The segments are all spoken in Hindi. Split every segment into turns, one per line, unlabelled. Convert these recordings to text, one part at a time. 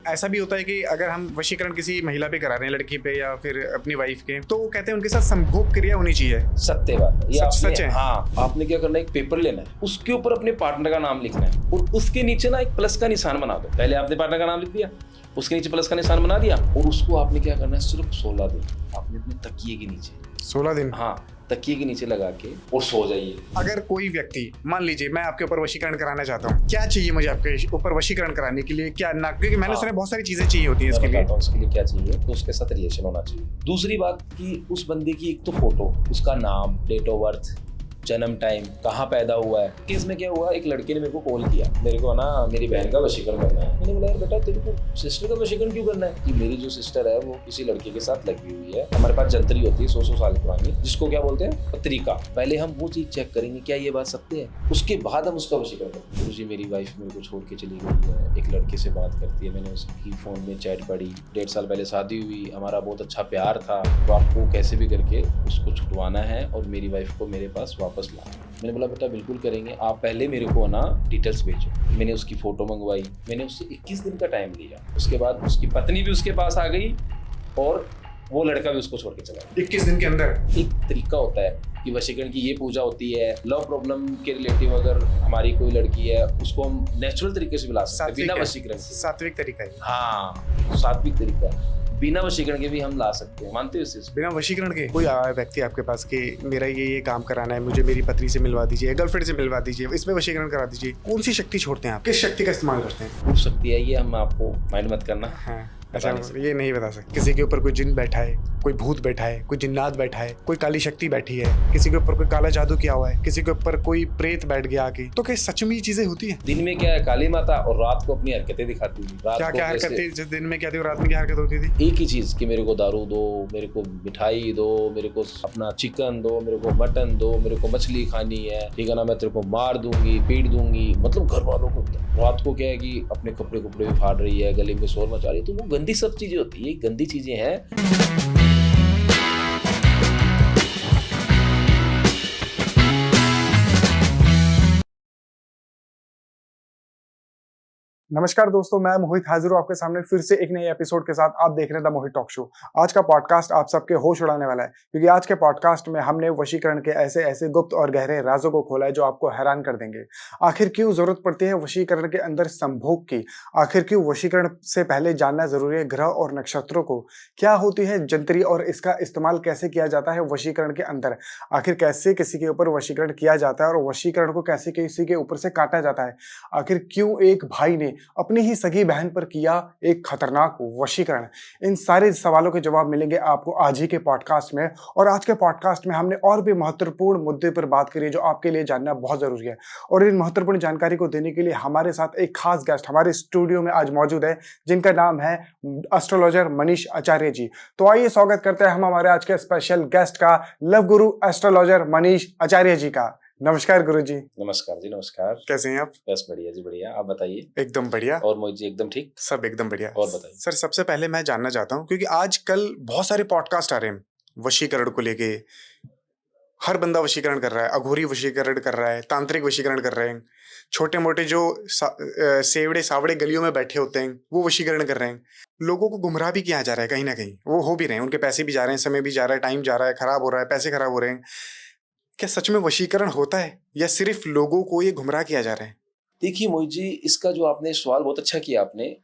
ऐसा भी होता है कि अगर हम वशीकरण किसी महिला पे करा रहे हैं, लड़की पे या फिर अपनी वाइफ के, तो वो कहते हैं उनके साथ संभोग क्रिया होनी चाहिए।
सत्य बात है ये।
सच है।
हाँ, आपने क्या करना है, एक पेपर लेना है, उसके ऊपर अपने पार्टनर का नाम लिखना है और उसके नीचे ना एक प्लस का निशान बना दो। पहले आपने पार्टनर का नाम लिख दिया, उसके नीचे प्लस का निशान बना दिया और उसको आपने क्या करना है, सिर्फ 16 दिन आपने अपने तकिए के नीचे
16 दिन,
हाँ, तकिए के नीचे लगा के और सो जाइए।
अगर कोई व्यक्ति मान लीजिए मैं आपके ऊपर वशीकरण कराना चाहता हूँ, क्या चाहिए मुझे आपके ऊपर वशीकरण कराने के लिए? क्या ना, क्योंकि मैंने सुना बहुत सारी चीजें चाहिए होती है इसके लिए।
उसके लिए क्या चाहिए, तो उसके साथ रिलेशन होना चाहिए। दूसरी बात कि उस बंदे की एक तो फोटो, उसका नाम, डेट ऑफ बर्थ, जन्म टाइम, कहाँ पैदा हुआ है। केस में क्या हुआ, एक लड़के ने मेरे को कॉल किया, मेरे को ना मेरी बहन का वशीकरण करना है। मैंने बोला यार बेटा तेरे को सिस्टर का वशीकरण क्यों करना है? कि मेरी जो सिस्टर है वो किसी लड़के के साथ लगी हुई है, हमारे पास जंतरी होती है 100 साल पुरानी, जिसको क्या बोलते हैं, पत्रिका। पहले हम वो चीज चेक करेंगे क्या ये बात सत्य है, उसके बाद हम उसका वशीकरण करेंगे। गुरुजी मेरी वाइफ मेरे को छोड़ के चली गई है, एक लड़के से बात करती है, मैंने उसकी फोन में चैट पढ़ी, 1.5 साल पहले शादी हुई, हमारा बहुत अच्छा प्यार था, तो आपको कैसे भी करके उसको छुटवाना है और मेरी वाइफ को मेरे पास वापस लाना। मैंने बोला बेटा बिल्कुल करेंगे, आप पहले मेरे को ना डिटेल्स भेजो। मैंने उसकी फोटो मंगवाई, मैंने उससे 21 दिन का टाइम लिया। उसके बाद उसकी पत्नी भी उसके पास आ गई और वो लड़का भी उसको छोड़ के चला गया
21 दिन के अंदर।
एक तरीका होता है कि वशीकरण की ये पूजा होती है। लव प्रॉब्लम के रिलेटिव अगर हमारी कोई लड़की है, उसको हम नेचुरल तरीके से बुला सकते हैं, बिना वशीकरण के।
सात्विक तरीका है।
हाँ, सात्विक तरीका, बिना वशीकरण के भी हम ला सकते हैं। मानते हो इस चीज?
बिना वशीकरण के कोई आया व्यक्ति आपके पास कि मेरा ये काम कराना है, मुझे मेरी पत्नी से मिलवा दीजिए, गर्लफ्रेंड से मिलवा दीजिए, इसमें वशीकरण करा दीजिए, कौन सी शक्ति छोड़ते हैं आप? किस शक्ति का इस्तेमाल करते हैं?
खूब शक्ति है ये, हम आपको माइंड मत करना।
हाँ, अच्छा, ये नहीं बता सकते। किसी के ऊपर कोई जिन बैठा है, कोई भूत बैठा है, कोई जिन्नात बैठा है, कोई काली शक्ति बैठी है, किसी के ऊपर कोई काला जादू किया हुआ है, किसी के ऊपर कोई प्रेत बैठ गया आके, तो क्या सच में ये चीजें होती है?
दिन में क्या है, काली माता, और रात को अपनी हरकतें दिखाती थी।
क्या क्या हरकतें? जिस दिन में क्या थी, रात में क्या हरकत होती थी?
एक ही चीज कि मेरे को दारू दो, मेरे को मिठाई दो, मेरे को अपना चिकन दो, मेरे को मटन दो, मेरे को मछली खानी है, ठीक है ना, मैं तेरे को मार दूंगी, पीट दूंगी। मतलब घर वालों को। रात को क्या है कि अपने कपड़े भी फाड़ रही है, गले में शोर मचा रही है, तो वो गंदी सब चीजें होती है। ये गंदी चीजें हैं।
नमस्कार दोस्तों, मैं मोहित हाजिर हूँ आपके सामने फिर से एक नए एपिसोड के साथ। आप देख रहे हैं द मोहित टॉक शो। आज का पॉडकास्ट आप सबके होश उड़ाने वाला है, क्योंकि आज के पॉडकास्ट में हमने वशीकरण के ऐसे ऐसे गुप्त और गहरे राजों को खोला है जो आपको हैरान कर देंगे। आखिर क्यों जरूरत पड़ती है वशीकरण के अंदर संभोग की? आखिर क्यों वशीकरण से पहले जानना जरूरी है ग्रह और नक्षत्रों को? क्या होती है जंतरी और इसका इस्तेमाल कैसे किया जाता है वशीकरण के अंदर? आखिर कैसे किसी के ऊपर वशीकरण किया जाता है और वशीकरण को कैसे किसी के ऊपर से काटा जाता है? आखिर क्यों एक भाई ने अपनी ही सगी बहन पर किया एक खतरनाक वशीकरण? इन सारे सवालों के जवाब मिलेंगे आपको आज ही के पॉडकास्ट में। और आज के पॉडकास्ट में हमने और भी महत्वपूर्ण मुद्दे पर बात करी है जो आपके लिए जानना बहुत जरूरी है। और इन महत्वपूर्ण जानकारी को देने के लिए हमारे साथ एक खास गेस्ट हमारे स्टूडियो में आज मौजूद है, जिनका नाम है एस्ट्रोलॉजर मनीष आचार्य जी। तो आइए स्वागत करते हैं हम हमारे आज के स्पेशल गेस्ट का, लव गुरु एस्ट्रोलॉजर मनीष आचार्य जी का। नमस्कार गुरु जी।
नमस्कार जी, नमस्कार।
कैसे हैं आप?
बस बढ़िया जी, बढ़िया। आप बताइए।
एकदम बढ़िया।
और मोहित जी एकदम ठीक?
सब एकदम बढ़िया।
और बताइए
सर, सबसे पहले मैं जानना चाहता हूँ, क्योंकि आजकल बहुत सारे पॉडकास्ट आ रहे हैं वशीकरण को लेके। हर बंदा वशीकरण कर रहा है, अघोरी वशीकरण कर रहा है, तांत्रिक वशीकरण कर रहे हैं, छोटे मोटे जो सेवड़े सावड़े गलियों में बैठे होते हैं वो वशीकरण कर रहे हैं। लोगों को गुमराह भी किया जा रहा है, कहीं ना कहीं वो हो भी रहे हैं, उनके पैसे भी जा रहे हैं, समय भी जा रहा है, टाइम जा रहा है, खराब हो रहा है, पैसे खराब हो रहे हैं। क्या सच में वशीकरण होता है या सिर्फ लोगों को ये गुमराह किया जा रहा है?
देखिए मोहित जी, इसका जो आपने सवाल बहुत अच्छा किया आपने।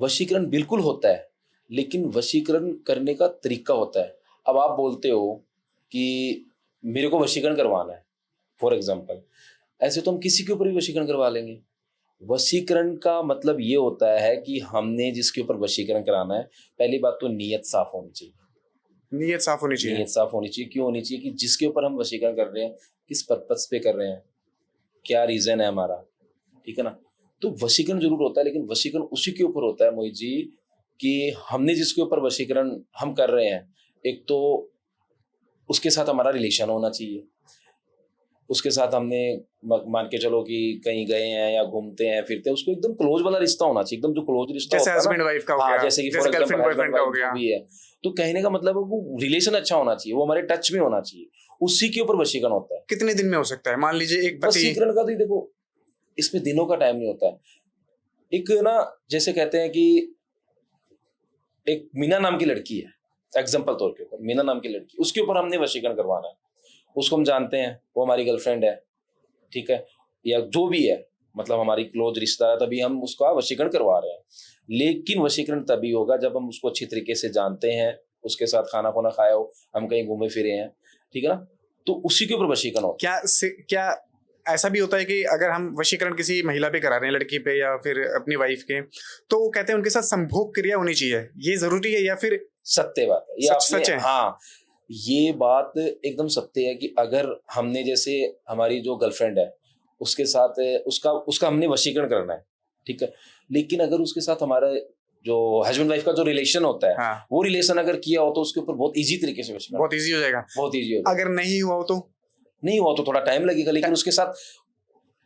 वशीकरण बिल्कुल होता है, लेकिन वशीकरण करने का तरीका होता है। अब आप बोलते हो कि मेरे को वशीकरण करवाना है, फॉर एग्जाम्पल, ऐसे तो हम किसी के ऊपर भी वशीकरण करवा लेंगे। वशीकरण का मतलब ये होता है कि हमने जिसके ऊपर वशीकरण कराना है, पहली बात तो नीयत साफ होनी चाहिए।
नीयत साफ होनी चाहिए।
नीयत साफ होनी चाहिए। क्यों होनी चाहिए? कि जिसके ऊपर हम वशीकरण कर रहे हैं, किस पर्पस पे कर रहे हैं, क्या रीजन है हमारा, ठीक है ना। तो वशीकरण जरूर होता है, लेकिन वशीकरण उसी के ऊपर होता है मोहित जी कि हमने जिसके ऊपर वशीकरण हम कर रहे हैं, एक तो उसके साथ हमारा रिलेशन होना चाहिए, उसके साथ हमने मान के चलो कि कहीं गए हैं या घूमते हैं फिरते हैं, उसको एकदम क्लोज वाला रिश्ता होना चाहिए, एकदम जो क्लोज रिश्ता
जैसे
होता है
हस्बैंड वाइफ का हो गया,
जैसे कि
जैसे गर्लफ्रेंड बॉयफ्रेंड का हो गया
भी है। तो कहने का मतलब है वो रिलेशन अच्छा होना चाहिए, वो हमारे टच में होना चाहिए, उसी के ऊपर वशीकरण होता है।
कितने दिन में हो सकता है? मान लीजिए एक पति।
वशीकरण का तो देखो, इसमें दिनों का टाइम नहीं होता है। एक ना, जैसे कहते हैं कि एक मीना नाम की लड़की है, एग्जाम्पल तौर के ऊपर मीना नाम की लड़की, उसके ऊपर हमने वशीकरण करवाना है। उसको हम जानते हैं, वो हमारी गर्लफ्रेंड है, ठीक है, या जो भी है, मतलब हमारी क्लोज रिश्ता है, तभी हम उसका वशीकरण करवा रहे हैं। लेकिन वशीकरण तभी होगा जब हम उसको अच्छी तरीके से जानते हैं, उसके साथ खाना खुना खाया हो, हम कहीं घूमे फिरे हैं, ठीक है ना, तो उसी के ऊपर वशीकरण हो।
क्या ऐसा भी होता है कि अगर हम वशीकरण किसी महिला पे करा रहे हैं, लड़की पे या फिर अपनी वाइफ के, तो वो कहते हैं उनके साथ संभोग क्रिया होनी चाहिए, ये जरूरी है या फिर?
सत्य बात है ये,
सच है।
हाँ, ये बात एकदम सत्य है कि अगर हमने, जैसे हमारी जो गर्लफ्रेंड है उसके साथ उसका हमने वशीकरण करना है, ठीक है, लेकिन अगर उसके साथ हमारा जो हस्बैंड वाइफ का जो रिलेशन होता है,
हाँ।
वो रिलेशन अगर किया हो तो उसके ऊपर बहुत इजी तरीके से वशीकरण,
बहुत इजी हो जाएगा।
बहुत इजी हो जाएगा।
अगर नहीं हुआ हो तो?
नहीं हुआ तो थोड़ा टाइम लगेगा, लेकिन उसके साथ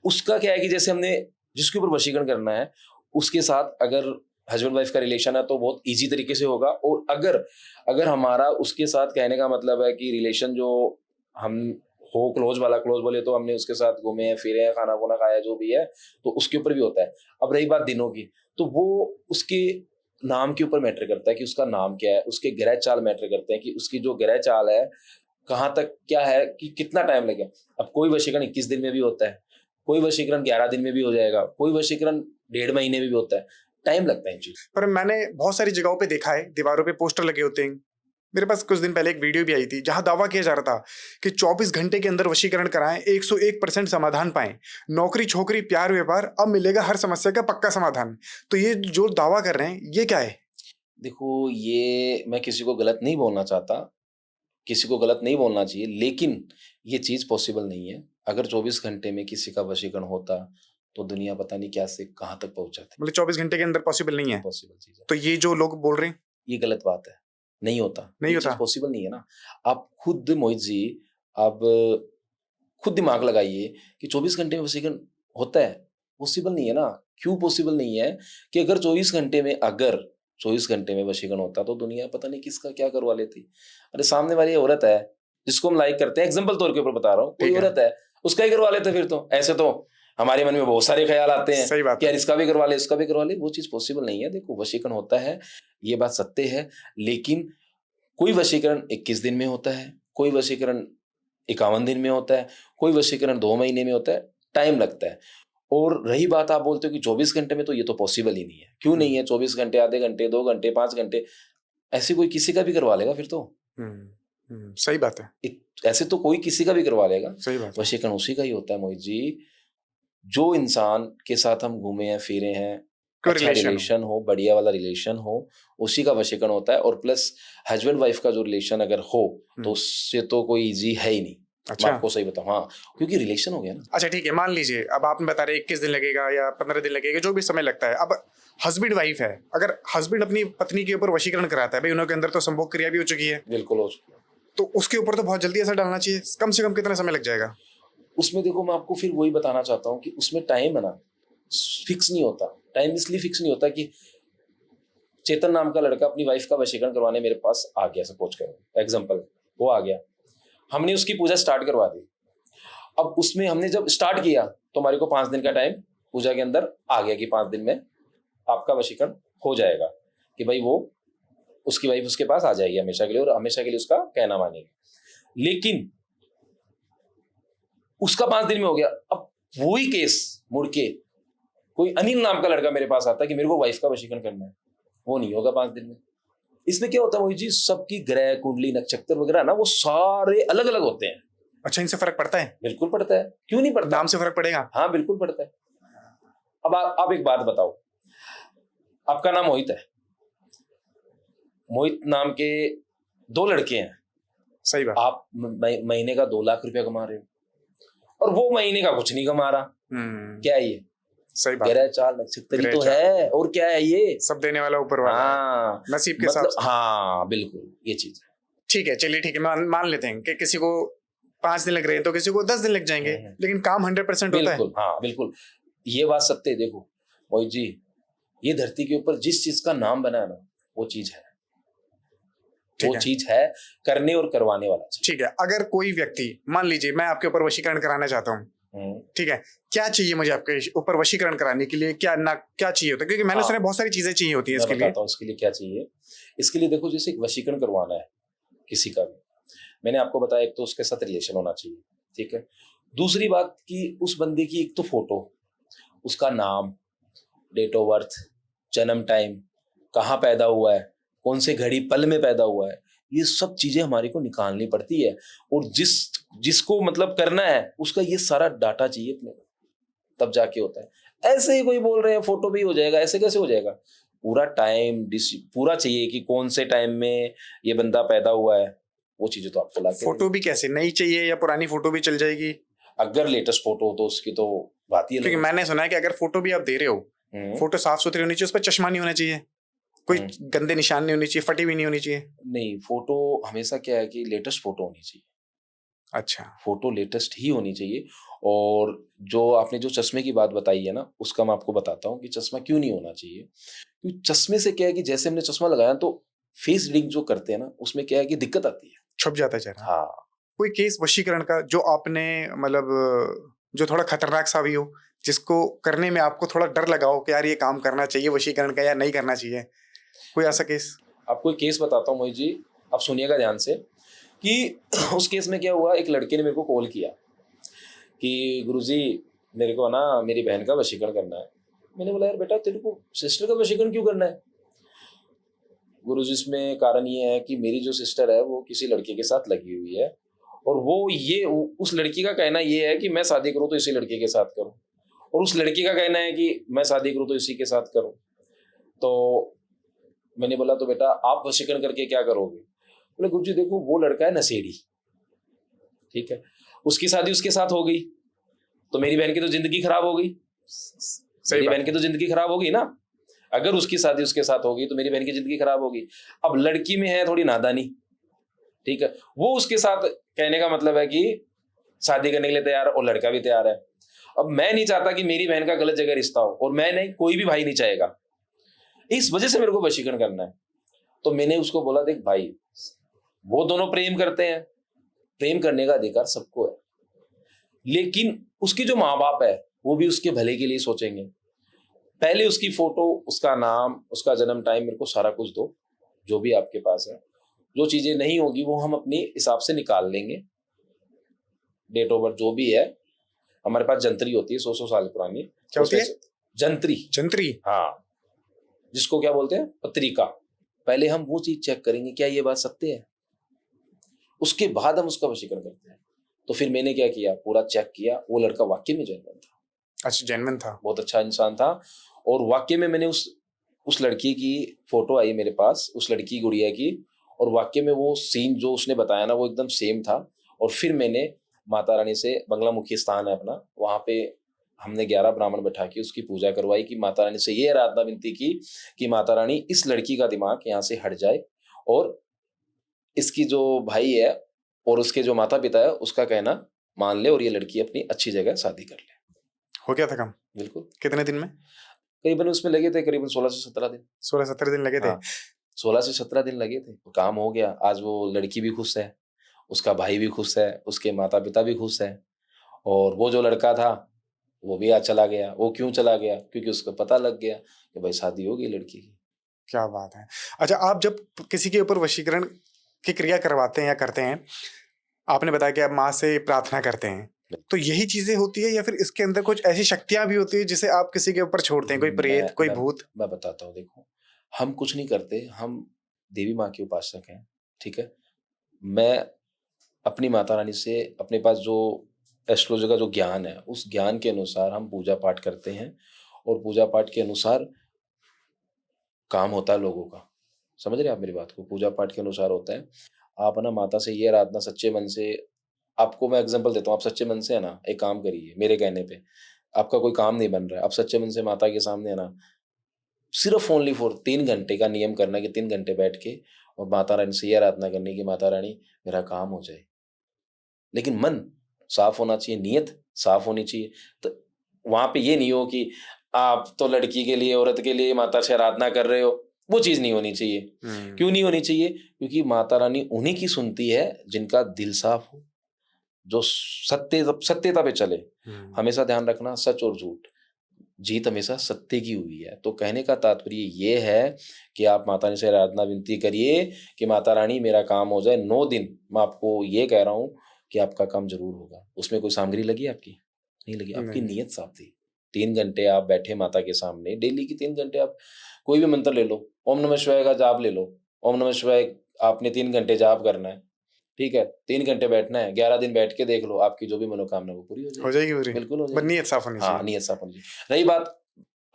उसका क्या है कि जैसे हमने जिसके ऊपर वशीकरण करना है उसके साथ अगर हस्बैंड वाइफ का रिलेशन है तो बहुत इजी तरीके से होगा। और अगर हमारा उसके साथ, कहने का मतलब है कि रिलेशन जो हम हो क्लोज वाला, क्लोज बोले तो हमने उसके साथ घूमे हैं फिरे हैं, खाना खुना खाया, जो भी है, तो उसके ऊपर भी होता है। अब रही बात दिनों की, तो वो उसके नाम के ऊपर मैटर करता है कि उसका नाम क्या है, उसके ग्रह चाल मैटर करते हैं कि उसकी जो ग्रह चाल है कहाँ तक क्या है, कि कितना टाइम लगे। अब कोई वशीकरण 21 दिन में भी होता है, कोई वशीकरण 11 दिन में भी हो जाएगा, कोई वशीकरण 1.5 महीने में भी होता है, टाइम लगता है इन चीज।
पर मैंने बहुत सारी जगहों पे देखा है, दीवारों पे पोस्टर लगे होते हैं। मेरे पास कुछ दिन पहले एक वीडियो भी आई थी जहां दावा किया जा रहा था कि 24 घंटे के अंदर वशीकरण कराएं, 101% समाधान पाएं, नौकरी छोकरी प्यार व्यापार, अब मिलेगा हर समस्या का पक्का समाधान। तो ये जो दावा कर रहे हैं ये क्या है?
देखो, ये मैं किसी को गलत नहीं बोलना चाहता, किसी को गलत नहीं बोलना चाहिए, लेकिन ये चीज पॉसिबल नहीं है। अगर 24 घंटे में किसी का वशीकरण होता तो दुनिया पता नहीं क्या से कहाँ तक पहुंच जाती।
मतलब 24 घंटे के अंदर पॉसिबल नहीं है?
पॉसिबल चीज है
तो ये जो लोग बोल रहे हैं
ये गलत बात है, नहीं होता,
नहीं
ये
होता।
चीज पॉसिबल नहीं है ना। आप खुद मोहित जी, आप खुद दिमाग लगाइए कि 24 घंटे में वशीकरण होता है, पॉसिबल नहीं है ना। क्यों पॉसिबल नहीं है? कि अगर 24 घंटे में वशीकरण होता तो दुनिया पता नहीं किसका क्या करवा लेती। अरे सामने वाली औरत है जिसको हम लाइक करते हैं, एग्जाम्पल तौर के ऊपर बता रहा हूँ, कोई औरत है उसका ही करवा लेते, फिर तो ऐसे तो हमारे मन में बहुत सारे ख्याल आते हैं,
सही बात
कि यार इसका भी करवा ले, इसका भी करवा ले। वो चीज पॉसिबल नहीं है। देखो, वशीकरण होता है, ये बात सत्य है, लेकिन कोई वशीकरण 21 दिन में होता है, कोई वशीकरण 51 दिन में होता है, कोई वशीकरण 2 महीने में होता है, टाइम लगता है। और रही बात, आप बोलते हो कि 24 घंटे में, तो ये तो पॉसिबल ही नहीं है। क्यों नहीं है? 24 घंटे, आधे घंटे, 2 घंटे, 5 घंटे, ऐसे कोई किसी का भी करवा लेगा फिर तो।
सही बात है।
ऐसे तो कोई किसी का भी करवा लेगा।
सही बात है।
वशीकरण उसी का ही होता है मोहित जी, जो इंसान के साथ हम घूमे हैं फिरे हैं, अच्छा रिलेशन हो, बढ़िया वाला रिलेशन हो, उसी का वशीकरण होता है। और प्लस हस्बैंड वाइफ का जो रिलेशन अगर हो तो उससे तो कोई इजी है ही नहीं।
अच्छा।
मैं आपको सही बताऊं, हाँ, क्योंकि रिलेशन हो गया ना।
अच्छा ठीक है, मान लीजिए अब आपने बता रहे 21 दिन लगेगा या 15 दिन लगेगा, जो भी समय लगता है। अब हस्बैंड वाइफ है, अगर हस्बैंड अपनी पत्नी के ऊपर वशीकरण कराता है, भाई उनके अंदर तो संभोग क्रिया भी हो चुकी है,
बिल्कुल हो चुकी है,
तो उसके ऊपर तो बहुत जल्दी असर डालना चाहिए। कम से कम कितना समय लग जाएगा
उसमें? देखो, मैं आपको फिर वही बताना चाहता हूँ कि उसमें टाइम है ना, फिक्स नहीं होता। टाइम इसलिए फिक्स नहीं होता कि चेतन नाम का लड़का अपनी वाइफ का वशीकरण करवाने मेरे पास आ गया, सपोज करो एग्जांपल, वो आ गया, हमने उसकी पूजा स्टार्ट करवा दी। अब उसमें हमने जब स्टार्ट किया तो हमारे को 5 दिन का टाइम पूजा के अंदर आ गया कि 5 दिन में आपका वशीकरण हो जाएगा, कि भाई वो उसकी वाइफ उसके पास आ जाएगी हमेशा के लिए, और हमेशा के लिए उसका कहना मानेगी। लेकिन उसका 5 दिन में हो गया। अब वही केस मुड़ के कोई अनिल नाम का लड़का मेरे पास आता है कि मेरे को वाइफ का वशीकरण करना है, वो नहीं होगा 5 दिन में। इसमें क्या होता है मोहित जी, सबकी ग्रह कुंडली नक्षत्र वगैरह ना, वो सारे अलग अलग होते हैं।
अच्छा, इनसे फर्क पड़ता है?
बिल्कुल पड़ता है, क्यों नहीं पड़ता?
नाम से फर्क पड़ेगा?
हाँ, बिल्कुल पड़ता है। अब आप एक बात बताओ, आपका नाम मोहित है, मोहित नाम के 2 लड़के हैं,
सही बात।
आप महीने का 2 लाख रुपया कमा रहे हो और वो महीने का कुछ नहीं कमा रहा। क्या है ये?
सही बात।
ग्रह चाल नक्षत्र तो है, और क्या है ये?
सब देने वाला ऊपर वाला।
हाँ,
नसीब के साथ।
हाँ, बिल्कुल, ये चीज है।
ठीक है, चलिए ठीक है, मान लेते हैं कि किसी को 5 दिन लग रहे हैं तो किसी को 10 दिन लग जाएंगे, लेकिन काम 100% होता है।
बिल्कुल, हाँ, बिल्कुल, ये बात सत्य है। देखो मोहित जी, ये धरती के ऊपर जिस चीज का नाम बना है ना, वो चीज है, वो चीज है करने और करवाने वाला चीज।
ठीक है, अगर कोई व्यक्ति, मान लीजिए मैं आपके ऊपर वशीकरण कराना चाहता हूँ, ठीक है, क्या चाहिए मुझे आपके ऊपर वशीकरण कराने के लिए, क्या चाहिए होता है? क्योंकि मैंने
हाँ।
सुना है बहुत सारी चीजें चाहिए होती है
मैं
इसके लिए।
बताता हूँ इसके लिए क्या चाहिए। इसके लिए देखो, जैसे एक वशीकरण करवाना है किसी का भी, मैंने आपको बताया, एक तो उसके साथ रिलेशन होना चाहिए, ठीक है। दूसरी बात कि उस बंदे की एक तो फोटो, उसका नाम, डेट ऑफ बर्थ, जन्म टाइम, कहाँ पैदा हुआ है, कौन से घड़ी पल में पैदा हुआ है, ये सब चीजें हमारे को निकालनी पड़ती है। और जिसको मतलब करना है उसका ये सारा डाटा चाहिए अपने को, तब जाके होता है। ऐसे ही कोई बोल रहे हैं फोटो भी हो जाएगा, ऐसे कैसे हो जाएगा? पूरा टाइम पूरा चाहिए कि कौन से टाइम में ये बंदा पैदा हुआ है, वो चीजें तो आपको लाके
फोटो भी कैसे नई चाहिए या पुरानी फोटो भी चल जाएगी?
अगर लेटेस्ट फोटो हो तो उसकी तो बात ही अलग
क्योंकि
है।
मैंने सुना है कि अगर फोटो भी आप दे रहे हो, फोटो साफ सुथरी होनी चाहिए, उस पर चश्मा नहीं होना चाहिए, कोई गंदे निशान नहीं होनी चाहिए, फटी भी नहीं होनी चाहिए।
नहीं, फोटो हमेशा क्या है कि लेटेस्ट फोटो होनी चाहिए।
अच्छा,
फोटो लेटेस्ट ही होनी चाहिए। और जो आपने जो चश्मे की बात बताई है ना, उसका मैं आपको बताता हूँ कि चश्मा क्यों नहीं होना चाहिए। क्योंकि चश्मे से क्या है कि जैसे हमने चश्मा लगाया तो फेस रीडिंग जो करते हैं ना, उसमें क्या है कि दिक्कत आती है।
छुप जाता है चेहरा।
हाँ।
कोई केस वशीकरण का जो आपने मतलब जो थोड़ा खतरनाक सा भी हो, जिसको करने में आपको थोड़ा डर लगा हो कि यार ये काम करना चाहिए वशीकरण का या नहीं करना चाहिए, कोई ऐसा केस?
आपको एक केस बताता हूँ मोहित जी, आप सुनिएगा ध्यान से कि उस केस में क्या हुआ। एक लड़के ने मेरे को कॉल किया कि गुरुजी मेरे को ना मेरी बहन का वशीकरण करना है। मैंने बोला यार बेटा तेरे को सिस्टर का वशीकरण क्यों करना है? गुरुजी इसमें कारण ये है कि मेरी जो सिस्टर है वो किसी लड़के के साथ लगी हुई है, और उस लड़की का कहना ये है कि मैं शादी करूँ तो इसी लड़के के साथ करूँ, और उस लड़की का कहना है कि मैं शादी करूँ तो इसी के साथ करूँ। तो मैंने बोला तो बेटा आप वशीकरण करके क्या करोगे? बोले गुरुजी देखो वो लड़का है नशेड़ी, ठीक है, उसकी शादी उसके साथ हो गई तो मेरी बहन की तो जिंदगी खराब हो गई। मेरी बहन की तो जिंदगी खराब होगी ना, अगर उसकी शादी उसके साथ होगी तो मेरी बहन की जिंदगी खराब होगी। अब लड़की में है थोड़ी नादानी, ठीक है, वो उसके साथ, कहने का मतलब है कि शादी करने के लिए तैयार है और लड़का भी तैयार है। अब मैं नहीं चाहता कि मेरी बहन का गलत जगह रिश्ता हो, और मैं नहीं, कोई भी भाई नहीं चाहेगा। इस वजह से मेरे को वशीकरण करना है। तो मैंने उसको बोला देख भाई, वो दोनों प्रेम करते हैं, प्रेम करने का अधिकार सबको है, लेकिन उसके जो माँ बाप है वो भी उसके भले के लिए सोचेंगे। पहले उसकी फोटो, उसका नाम, उसका जन्म टाइम, मेरे को सारा कुछ दो जो भी आपके पास है। जो चीजें नहीं होगी वो हम अपने हिसाब से निकाल लेंगे। डेट ऑफ बर्थ जो भी है, हमारे पास जंतरी होती है 100 साल पुरानी।
क्या होती है?
जंतरी।
जंतरी?
हाँ, जिसको क्या बोलते हैं, पत्रिका। पहले हम वो चीज चेक करेंगे क्या ये बात सत्य है, उसके बाद हम उसका वशीकरण करते हैं। तो फिर मैंने क्या किया, पूरा चेक किया, वो लड़का वाकई में जेन्युइन था।
अच्छा, जेन्युइन था,
बहुत अच्छा इंसान था। और वाकई में मैंने उस लड़की की फोटो आई मेरे पास, उस लड़की की गुड़िया की, और वाकई में वो सीन जो उसने बताया ना वो एकदम सेम था। और फिर मैंने माता रानी से, बंगलामुखी स्थान है अपना, वहां पे हमने 11 ब्राह्मण बैठा के उसकी पूजा करवाई कि माता रानी से ये आराधना विनती की कि माता रानी इस लड़की का दिमाग यहाँ से हट जाए, और इसकी जो भाई है और उसके जो माता पिता है उसका कहना मान ले, और ये लड़की अपनी अच्छी जगह शादी कर ले।
हो गया था काम?
बिल्कुल।
कितने दिन में?
करीबन उसमें लगे थे करीबन 16 से 17 दिन।
16-17 दिन लगे थे?
हाँ, 16 से 17 दिन लगे थे, काम हो गया। आज वो लड़की भी खुश है, उसका भाई भी खुश है, उसके माता पिता भी खुश है, और वो जो लड़का था वो भी आज चला गया। वो क्यों चला गया? क्योंकि उसको पता लग गया कि भाई शादी होगी लड़की की।
क्या बात है। अच्छा, आप जब किसी के ऊपर वशीकरण की क्रिया करवाते हैं या करते हैं, आपने बताया कि आप माँ से प्रार्थना करते हैं, तो यही चीजें होती है या फिर इसके अंदर कुछ ऐसी शक्तियां भी होती है जिसे आप किसी के ऊपर छोड़ते हैं, कोई प्रेत, कोई भूत?
मैं बताता हूँ, देखो हम कुछ नहीं करते, हम देवी माँ के उपासक हैं, ठीक है। मैं अपनी माता रानी से, अपने पास जो एस्ट्रोलॉजी का जो ज्ञान है, उस ज्ञान के अनुसार हम पूजा पाठ करते हैं, और पूजा पाठ के अनुसार काम होता है लोगों का। समझ रहे हैं आप मेरी बात को? पूजा पाठ के अनुसार होता है। आप ना माता से ये आराधना सच्चे मन से, आपको मैं एग्जांपल देता हूँ, आप सच्चे मन से है ना एक काम करिए मेरे कहने पे, आपका कोई काम नहीं बन रहा है, आप सच्चे मन से माता के सामने है ना, सिर्फ ओनली फॉर 3 घंटे का नियम करना कि 3 घंटे बैठ के और माता रानी से ये आराधना करनी कि माता रानी मेरा काम हो जाए। लेकिन मन साफ होना चाहिए, नीयत साफ होनी चाहिए। तो वहां पे ये नहीं हो कि आप तो लड़की के लिए, औरत के लिए माता से आराधना कर रहे हो, वो चीज नहीं होनी चाहिए। क्यों नहीं होनी चाहिए? क्योंकि माता रानी उन्हीं की सुनती है जिनका दिल साफ हो, जो सत्यता पे चले। हमेशा ध्यान रखना, सच और झूठ, जीत हमेशा सत्य की हुई है। तो कहने का तात्पर्य ये है कि आप माता रानी से आराधना विनती करिए कि माता रानी मेरा काम हो जाए 9 दिन। मैं आपको ये कह रहा हूँ कि आपका काम जरूर होगा। उसमें कोई सामग्री लगी आपकी? नहीं लगी, आपकी
नहीं।
नीयत साफ थी। 3 घंटे आप बैठे माता के सामने, डेली की 3 घंटे आप कोई भी मंत्र ले लो, ओम नमः शिवाय का जाप ले लो, ओम नमः शिवाय आपने 3 घंटे जाप करना है, ठीक है? 3 घंटे बैठना है, 11 दिन बैठ के देख लो, आपकी जो भी मनोकामना है वो पूरी हो
हो
जाएगी।
जाएगी पूरी?
बिल्कुल हो
बस
जाएगी।
नीयत साफ होनी
हाँ,
चाहिए।
नियत साफ होनी चाहिए। रही बात,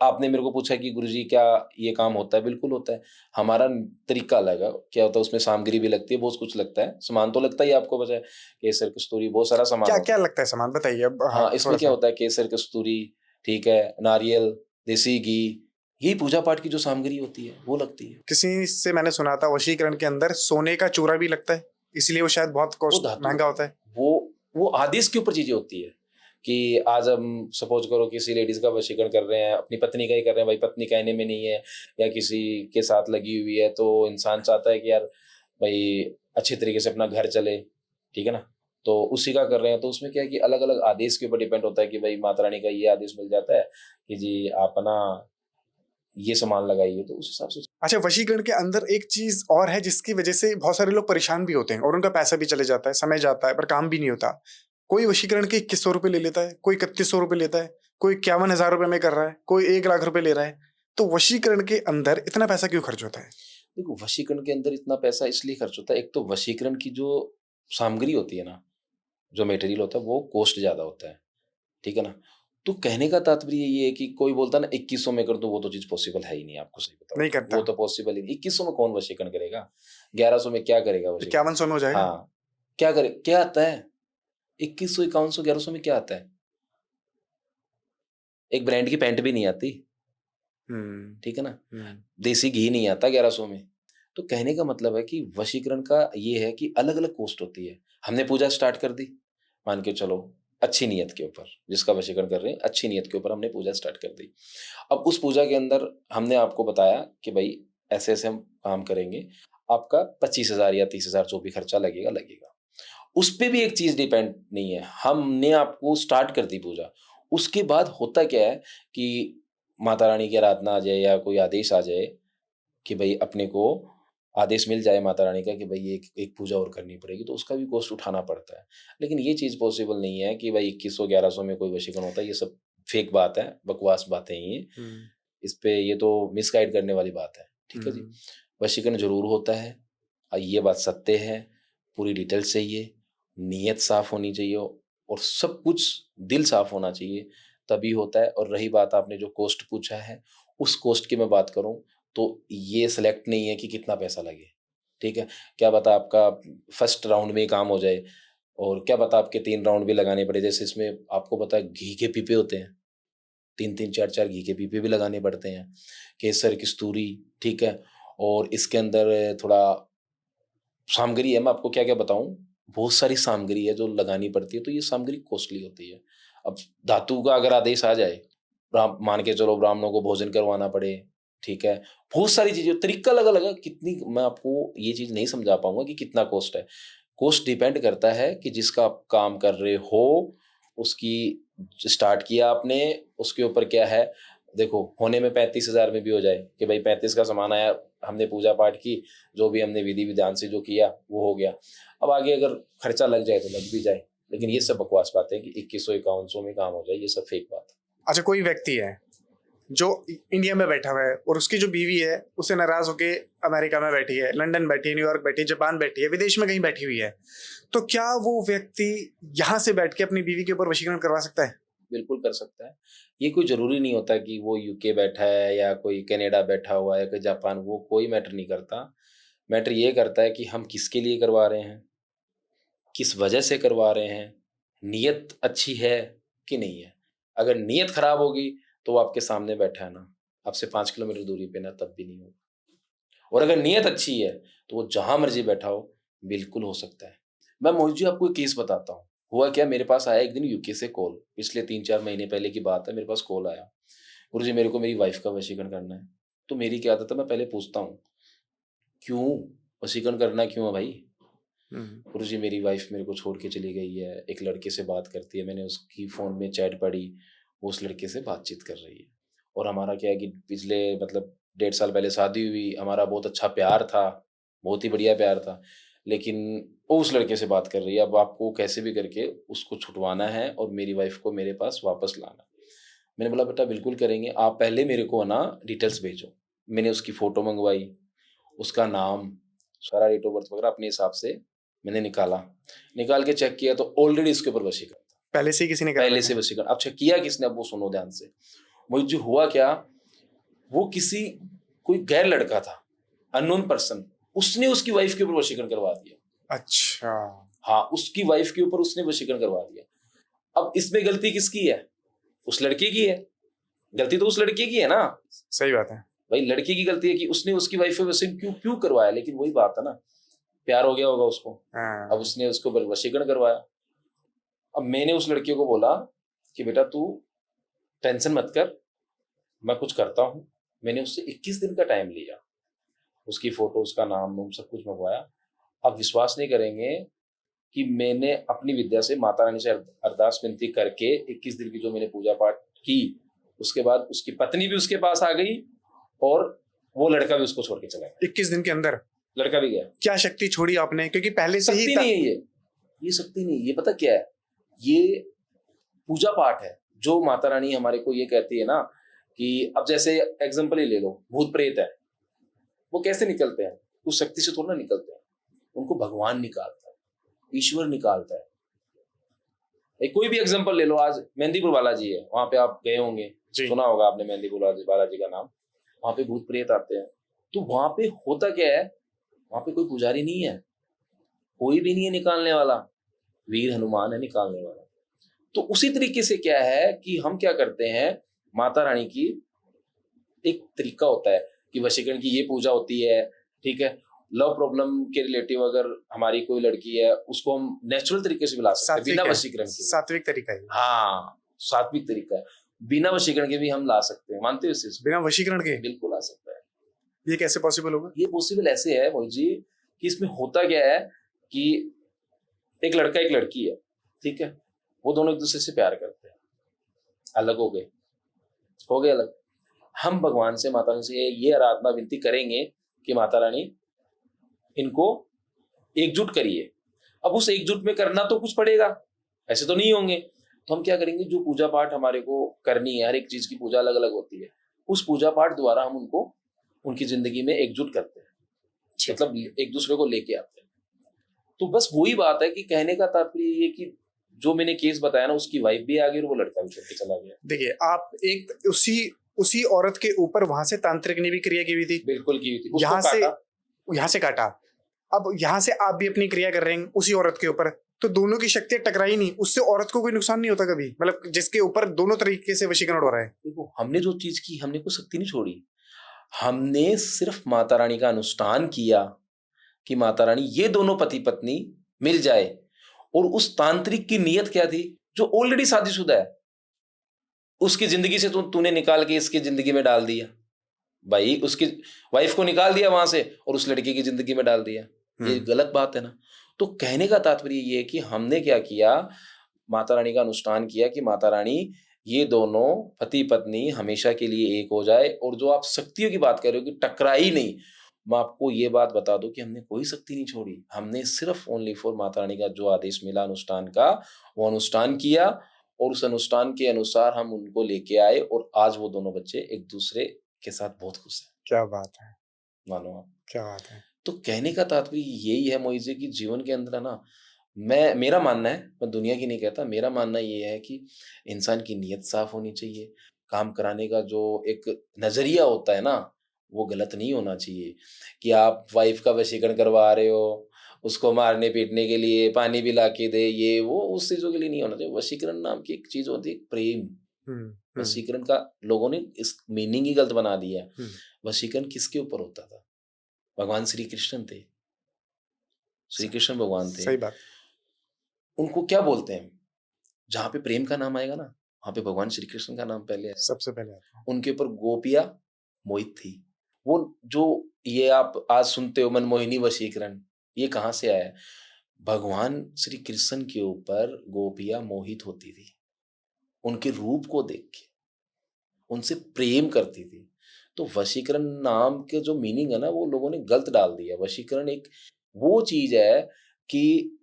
आपने मेरे को पूछा कि गुरुजी क्या ये काम होता है? बिल्कुल होता है। हमारा तरीका अलग है। क्या होता है, उसमें सामग्री भी लगती है, बहुत कुछ लगता है। सामान तो लगता ही है आपको, बजाय केसर कस्तूरी बहुत सारा सामान
क्या
होता
क्या लगता है सामान, बताइए अब।
है।
हाँ,
हाँ, इसमें
थोड़ा
क्या
सा।
होता है, केसर कस्तूरी, ठीक है, नारियल, देसी घी, यही पूजा पाठ की जो सामग्री होती है वो लगती है।
किसी से मैंने सुना था वशीकरण के अंदर सोने का चूरा भी लगता है, इसलिए वो शायद बहुत
वो
कॉस्ट
धातु
महंगा
होती
होता
है।
है।
वो आदेश के ऊपर चीजें होती है कि आज हम सपोज करो किसी लेडीज का वशीकरण कर रहे हैं, अपनी पत्नी का ही कर रहे हैं, भाई पत्नी कहने में नहीं है या किसी के साथ लगी हुई है, तो इंसान चाहता है कि यार भाई अच्छे तरीके से अपना घर चले, ठीक है ना? तो उसी का कर रहे हैं। तो उसमें क्या है कि अलग अलग आदेश के ऊपर डिपेंड होता है कि भाई माता रानी का ये आदेश मिल जाता है कि जी आप ना ये सामान लगाइए, तो उस हिसाब से।
अच्छा, वशीकरण के अंदर एक चीज और है जिसकी वजह से बहुत सारे लोग परेशान भी होते हैं और उनका पैसा भी चले जाता है, समय जाता है, पर काम भी नहीं होता। कोई वशीकरण के 2100 रुपए ले लेता है, कोई 3100 रुपए लेता है, कोई 51,000 रुपए में कर रहा है, कोई 1 लाख रुपए ले रहा है। तो वशीकरण के अंदर इतना पैसा क्यों खर्च होता है?
देखो, वशीकरण के अंदर इतना पैसा इसलिए खर्च होता है, एक तो वशीकरण की जो सामग्री होती है ना, जो मटेरियल होता है वो कॉस्ट ज़्यादा होता है, ठीक है ना? तो कहने का तात्पर्य ये है कि कोई बोलता है ना 2100 में कर दो, वो तो चीज़ पॉसिबल है ही नहीं, आपको सही बताऊँ
नहीं
तो।
करता।
वो तो पॉसिबल ही नहीं, 2100 में कौन वशीकरण करेगा? 1100 में क्या करेगा वशीकरण?
5100 में हो जाएगा।
हाँ, क्या करे, क्या आता है? 2100, 5100, 1100 में क्या आता है? एक ब्रांड की पैंट भी नहीं आती,
हम्म।
ठीक है ना?
हम्म।
देसी घी नहीं आता 1100 में। तो कहने का मतलब है कि वशीकरण का ये है कि अलग-अलग कॉस्ट होती है। हमने पूजा स्टार्ट कर दी, मान के चलो अच्छी नीयत के ऊपर, जिसका वशीकरण कर रहे हैं, अच्छी नीयत के ऊपर हमने पूजा स्टार्ट कर दी। अब उस पूजा के अंदर हमने आपको बताया कि भई ऐसे-ऐसे हम काम करेंगे, आपका 25,000 या 30,000 जो भी खर्चा लगेगा, लगेगा। उस पे भी एक चीज़ डिपेंड नहीं है, हमने आपको स्टार्ट कर दी पूजा, उसके बाद होता क्या है कि माता रानी की आराधना आ जाए या कोई आदेश आ जाए कि भई अपने को आदेश मिल जाए माता रानी का कि भई एक एक पूजा और करनी पड़ेगी, तो उसका भी कॉस्ट उठाना पड़ता है। लेकिन ये चीज़ पॉसिबल नहीं है कि भाई 2100 1100 में कोई वशीकरण होता है, ये सब फेक बात है, बकवास बातें हैं ये।
हम्म।
इस पे ये तो मिसगाइड करने वाली बात है, ठीक है जी?
हम्म।
वशीकरण ज़रूर होता है, ये बात सत्य है, पूरी डिटेल चाहिए, नीयत साफ़ होनी चाहिए और सब कुछ दिल साफ़ होना चाहिए, तभी होता है। और रही बात आपने जो कॉस्ट पूछा है, उस कॉस्ट की मैं बात करूँ तो ये सिलेक्ट नहीं है कि कितना पैसा लगे, ठीक है? क्या पता आपका फर्स्ट राउंड में ही काम हो जाए और क्या पता आपके 3 राउंड भी लगाने पड़े। जैसे इसमें आपको पता है घी के पीपे होते हैं, 3-3 4-4 घी के पीपे भी लगाने पड़ते हैं, केसर, कस्तूरी, ठीक है? और इसके अंदर थोड़ा सामग्री है, मैं आपको क्या-क्या बताऊँ, बहुत सारी सामग्री है जो लगानी पड़ती है, तो ये सामग्री कॉस्टली होती है। अब धातु का अगर आदेश आ जाए, मान के चलो ब्राह्मणों को भोजन करवाना पड़े, ठीक है? बहुत सारी चीज़ें, तरीका अलग-अलग है, कितनी मैं आपको ये चीज़ नहीं समझा पाऊँगा कि कितना कॉस्ट है। कॉस्ट डिपेंड करता है कि जिसका आप काम कर रहे हो, उसकी स्टार्ट किया आपने, उसके ऊपर क्या है। देखो, होने में 35,000 में भी हो जाए कि भाई 35 का सामान आया, हमने पूजा पाठ की, जो भी हमने विधि-विधान से जो किया, वो हो गया। अब आगे अगर खर्चा लग जाए तो लग भी जाए, लेकिन ये सब बकवास बातें हैं कि 2100 5100 में काम हो जाए, ये सब फेक बात है।
अच्छा, कोई व्यक्ति है जो इंडिया में बैठा हुआ है और उसकी जो बीवी है उसे नाराज होके अमेरिका में बैठी है, लंदन बैठी है, न्यूयॉर्क बैठी है, जापान बैठी है, विदेश में कहीं बैठी हुई है, तो क्या वो व्यक्ति यहाँ से बैठ के अपनी बीवी के ऊपर वशीकरण करवा सकता है?
बिल्कुल कर सकता है। ये कोई ज़रूरी नहीं होता कि वो यूके बैठा है या कोई कनाडा बैठा हुआ है, कोई जापान, वो कोई मैटर नहीं करता। मैटर ये करता है कि हम किसके लिए करवा रहे हैं, किस वजह से करवा रहे हैं, नीयत अच्छी है कि नहीं है। अगर नीयत खराब होगी तो वो आपके सामने बैठा है ना, आपसे 5 किलोमीटर दूरी पे ना, तब भी नहीं होगा। और अगर नीयत अच्छी है तो वो जहाँ मर्ज़ी बैठा हो, बिल्कुल हो सकता है। मैं मोहित जी आपको एक केस बताता हूँ। हुआ क्या, मेरे पास आया एक दिन यूके से कॉल, पिछले 3-4 महीने पहले की बात है, मेरे पास कॉल आया। गुरुजी मेरे को मेरी वाइफ़ का वशीकरण करना है। तो मेरी क्या आदत है, मैं पहले पूछता हूँ, क्यों? वशीकरण करना क्यों है भाई? गुरुजी मेरी वाइफ मेरे को छोड़ के चली गई है, एक लड़के से बात करती है, मैंने उसकी फ़ोन में चैट पढ़ी, वो उस लड़के से बातचीत कर रही है। और हमारा क्या है कि पिछले मतलब 1.5 साल पहले शादी हुई, हमारा बहुत अच्छा प्यार था, बहुत ही बढ़िया प्यार था। लेकिन वो उस लड़के से बात कर रही है, अब आपको कैसे भी करके उसको छुड़वाना है और मेरी वाइफ को मेरे पास वापस लाना है। मैंने बोला बेटा बिल्कुल करेंगे, आप पहले मेरे को ना डिटेल्स भेजो। मैंने उसकी फ़ोटो मंगवाई, उसका नाम, सारा डेट ऑफ बर्थ वगैरह अपने हिसाब से मैंने निकाल के चेक किया तो ऑलरेडी इसके ऊपर वशीकरण था।
पहले से ही किसी ने करा
पहले
रखा
से
है?
वशीकरण। अब चेक किया किसने, अब वो सुनो ध्यान से। वो जो हुआ क्या, वो किसी कोई गैर लड़का था, अननोन पर्सन, उसने उसकी वाइफ के ऊपर वशीकरण करवा दिया।
अच्छा।
हाँ, उसकी वाइफ के ऊपर उसने वशीकरण करवा दिया। अब इसमें गलती किसकी है? उस लड़के की है। गलती तो उस लड़के की है ना।
सही बात है।
भाई लड़के की गलती है कि उसने उसकी वाइफ पे वशीकरण क्यों क्यों करवाया। लेकिन वही बात है ना, प्यार हो गया होगा उसको,
हाँ।
अब उसने उसको वशीकरण करवाया। अब मैंने उस लड़के को बोला कि बेटा तू टेंशन मत कर, मैं कुछ करता हूँ। मैंने उससे 21 दिन का टाइम लिया, उसकी फोटो, उसका नाम सब कुछ मंगवाया। आप विश्वास नहीं करेंगे कि मैंने अपनी विद्या से माता रानी से अरदास विनती करके 21 दिन की जो मैंने पूजा पाठ की, उसके बाद उसकी पत्नी भी उसके पास आ गई और वो लड़का भी उसको छोड़ के चला गया।
21 दिन के अंदर
लड़का भी गया।
क्या शक्ति छोड़ी आपने? क्योंकि पहले से ही
शक्ति नहीं है ये शक्ति नहीं, ये पता क्या है, ये पूजा पाठ है जो माता रानी हमारे को ये कहती है ना कि अब जैसे एग्जांपल ही ले लो, भूत प्रेत है, वो कैसे निकलते हैं? उस शक्ति से थोड़ा ना निकलते हैं, उनको भगवान निकालता है, ईश्वर निकालता है। एक कोई भी एग्जांपल ले लो, आज मेहंदीपुर बालाजी है, वहां पे आप गए होंगे, सुना होगा आपने मेहंदीपुर बालाजी का नाम। वहां पे भूत प्रेत आते हैं, तो वहां पे होता क्या है, वहां पे कोई पुजारी नहीं है, कोई भी नहीं है निकालने वाला, वीर हनुमान है निकालने वाला। तो उसी तरीके से क्या है कि हम क्या करते हैं, माता रानी की एक तरीका होता है कि वशीकरण की ये पूजा होती है, ठीक है। लव प्रॉब्लम के रिलेटिव अगर हमारी कोई लड़की है, उसको हम नेचुरल तरीके से भी ला सकते हैं बिना वशीकरण के।
सात्विक तरीका है।
हाँ, सात्विक तरीका है, बिना वशीकरण के भी हम ला सकते हैं। मानते हो इस चीज को?
बिना वशीकरण के
बिल्कुल आ सकता है।
ये कैसे पॉसिबल होगा?
ये पॉसिबल ऐसे है मोहित जी कि इसमें होता क्या है कि एक लड़का एक लड़की है, ठीक है, वो दोनों एक दूसरे से प्यार करते हैं, अलग हो गए अलग। हम भगवान से, माता रानी से ये आराधना विनती करेंगे कि माता रानी इनको एकजुट करिए। अब उस एकजुट में करना तो कुछ पड़ेगा, ऐसे तो नहीं होंगे। तो हम क्या करेंगे, जो पूजा पाठ हमारे को करनी है, हर एक चीज की पूजा अलग अलग होती है, उस पूजा पाठ द्वारा हम उनको उनकी जिंदगी में एकजुट करते हैं, मतलब एक दूसरे को लेके आते हैं। तो बस वही बात है कि कहने का तात्पर्य ये कि जो मैंने केस बताया ना, उसकी वाइफ भी आ गई और वो लड़का भी छोड़ के चला गया।
देखिए, आप एक उसी औरत के ऊपर वहां से तांत्रिक ने भी क्रिया की हुई थी।
बिल्कुल की हुई थी।
यहाँ से काटा, अब यहाँ से आप भी अपनी क्रिया कर रहे हैं उसी औरत के ऊपर, तो दोनों की शक्तियां टकराई नहीं, उससे औरत को कोई नुकसान नहीं होता कभी? मतलब जिसके ऊपर दोनों तरीके से वशीकरण हो रहा है।
देखो, हमने जो चीज की, हमने कोई शक्ति नहीं छोड़ी, हमने सिर्फ माता रानी का अनुष्ठान किया कि माता रानी ये दोनों पति पत्नी मिल जाए। और उस तांत्रिक की नीयत क्या थी, जो ऑलरेडी शादीशुदा है, उसकी जिंदगी से तूने निकाल के इसकी जिंदगी में डाल दिया। भाई उसकी वाइफ को निकाल दिया वहां से और उस लड़के की जिंदगी में डाल दिया, ये गलत बात है ना। तो कहने का तात्पर्य ये है कि हमने क्या किया, माता रानी का अनुष्ठान किया कि माता रानी ये दोनों पति पत्नी हमेशा के लिए एक हो जाए। और जो आप शक्तियों की बात कर रहे हो कि टकराई नहीं, मैं आपको ये बात बता दूं कि हमने कोई शक्ति नहीं छोड़ी, हमने सिर्फ ओनली फॉर माता रानी का जो आदेश मिला अनुष्ठान का, वो अनुष्ठान किया और उस अनुष्ठान के अनुसार हम उनको लेके आए और आज वो दोनों बच्चे एक दूसरे के साथ बहुत खुश हैं।
क्या बात है,
मानो आप,
क्या बात है।
तो कहने का तात्पर्य यही है मोइज़े कि जीवन के अंदर है ना, मेरा मानना है, मैं दुनिया की नहीं कहता, मेरा मानना ये है कि इंसान की नीयत साफ होनी चाहिए, काम कराने का जो एक नजरिया होता है ना, वो गलत नहीं होना चाहिए। कि आप वाइफ का वशीकरण करवा रहे हो, उसको मारने पीटने के लिए, पानी भी ला के दे, ये वो उस चीजों के लिए नहीं होना चाहिए। वशीकरण नाम की एक चीज होती है प्रेम। वशीकरण का लोगों ने इस मीनिंग ही गलत बना दिया है। वशीकरण किसके ऊपर होता था? भगवान श्री कृष्ण थे, श्री कृष्ण भगवान थे।
सही बात।
उनको क्या बोलते हैं, जहां पे प्रेम का नाम आएगा ना, वहां पे भगवान श्री कृष्ण का नाम पहले आएगा,
सबसे पहले आता है।
उनके ऊपर गोपियां मोहित थी। वो जो ये आप आज सुनते हो मनमोहिनी वशीकरण, ये कहाँ से आया है? भगवान श्री कृष्ण के ऊपर गोपियां मोहित होती थी, उनके रूप को देख के उनसे प्रेम करती थी। तो वशीकरण नाम के जो मीनिंग है ना, वो लोगों ने गलत डाल दिया। वशीकरण एक वो चीज है कि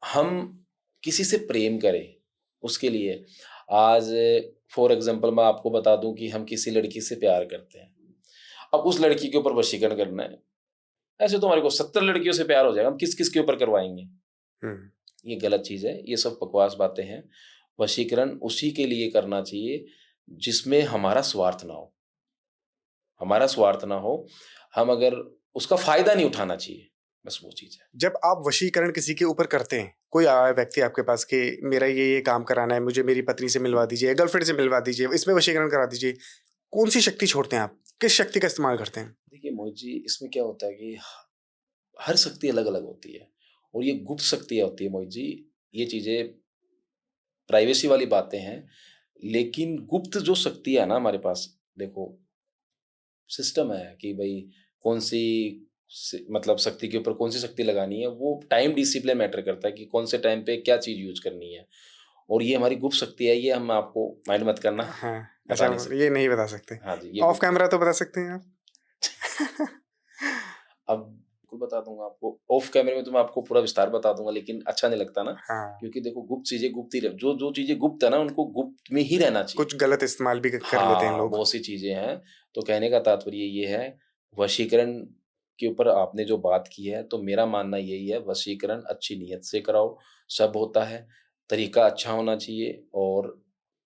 हम किसी से प्रेम करें, उसके लिए आज फॉर एग्जांपल मैं आपको बता दूं कि हम किसी लड़की से प्यार करते हैं, अब उस लड़की के ऊपर वशीकरण करना है, ऐसे तो हमारे को 70 लड़कियों से प्यार हो जाएगा, हम किस किस के ऊपर करवाएंगे? ये गलत चीज है, ये सब बकवास बातें हैं। वशीकरण उसी के लिए करना चाहिए जिसमें हमारा स्वार्थ ना हो, हमारा स्वार्थ ना हो, हम अगर उसका फायदा नहीं उठाना चाहिए, बस वो चीज है।
जब आप वशीकरण किसी के ऊपर करते हैं, कोई आया व्यक्ति आपके पास कि मेरा ये काम कराना है, मुझे मेरी पत्नी से मिलवा दीजिए, गर्लफ्रेंड से मिलवा दीजिए, इसमें वशीकरण करा दीजिए, कौन सी शक्ति छोड़ते हैं आप? किस शक्ति का इस्तेमाल करते हैं?
देखिए मोहित जी, इसमें क्या होता है कि हर शक्ति अलग अलग होती है, और ये गुप्त शक्तियाँ होती है मोहित जी। ये चीजें प्राइवेसी वाली बातें हैं, लेकिन गुप्त जो शक्तियाँ है ना हमारे पास, देखो सिस्टम है कि भाई कौन सी मतलब शक्ति के ऊपर कौन सी शक्ति लगानी है, वो टाइम डिसिप्लिन मैटर करता है कि कौन से टाइम पे क्या चीज यूज करनी है। और ये हमारी गुप्त शक्ति है, ये हम आपको माइंड मत करना,
हाँ,
बता
अच्छा,
नहीं सकते।
ये नहीं बता सकते।
हाँ जी, ये
ऑफ
गुप्त है।
कैमरा तो बता सकते हैं आप।
अब बिल्कुल बता दूंगा आपको, ऑफ कैमरे में तो मैं आपको पूरा विस्तार बता दूंगा, लेकिन अच्छा नहीं लगता ना,
हाँ,
क्योंकि देखो गुप्त चीजें गुप्त ही जो जो चीजें गुप्त है ना, उनको गुप्त में ही रहना चाहिए।
कुछ गलत इस्तेमाल भी कर लेते हैं
हाँ,
लोग।
बहुत सी चीजें हैं। तो कहने का तात्पर्य ये है, वशीकरण के ऊपर आपने जो बात की है, तो मेरा मानना यही है, वशीकरण अच्छी नीयत से कराओ, सब होता है, तरीका अच्छा होना चाहिए और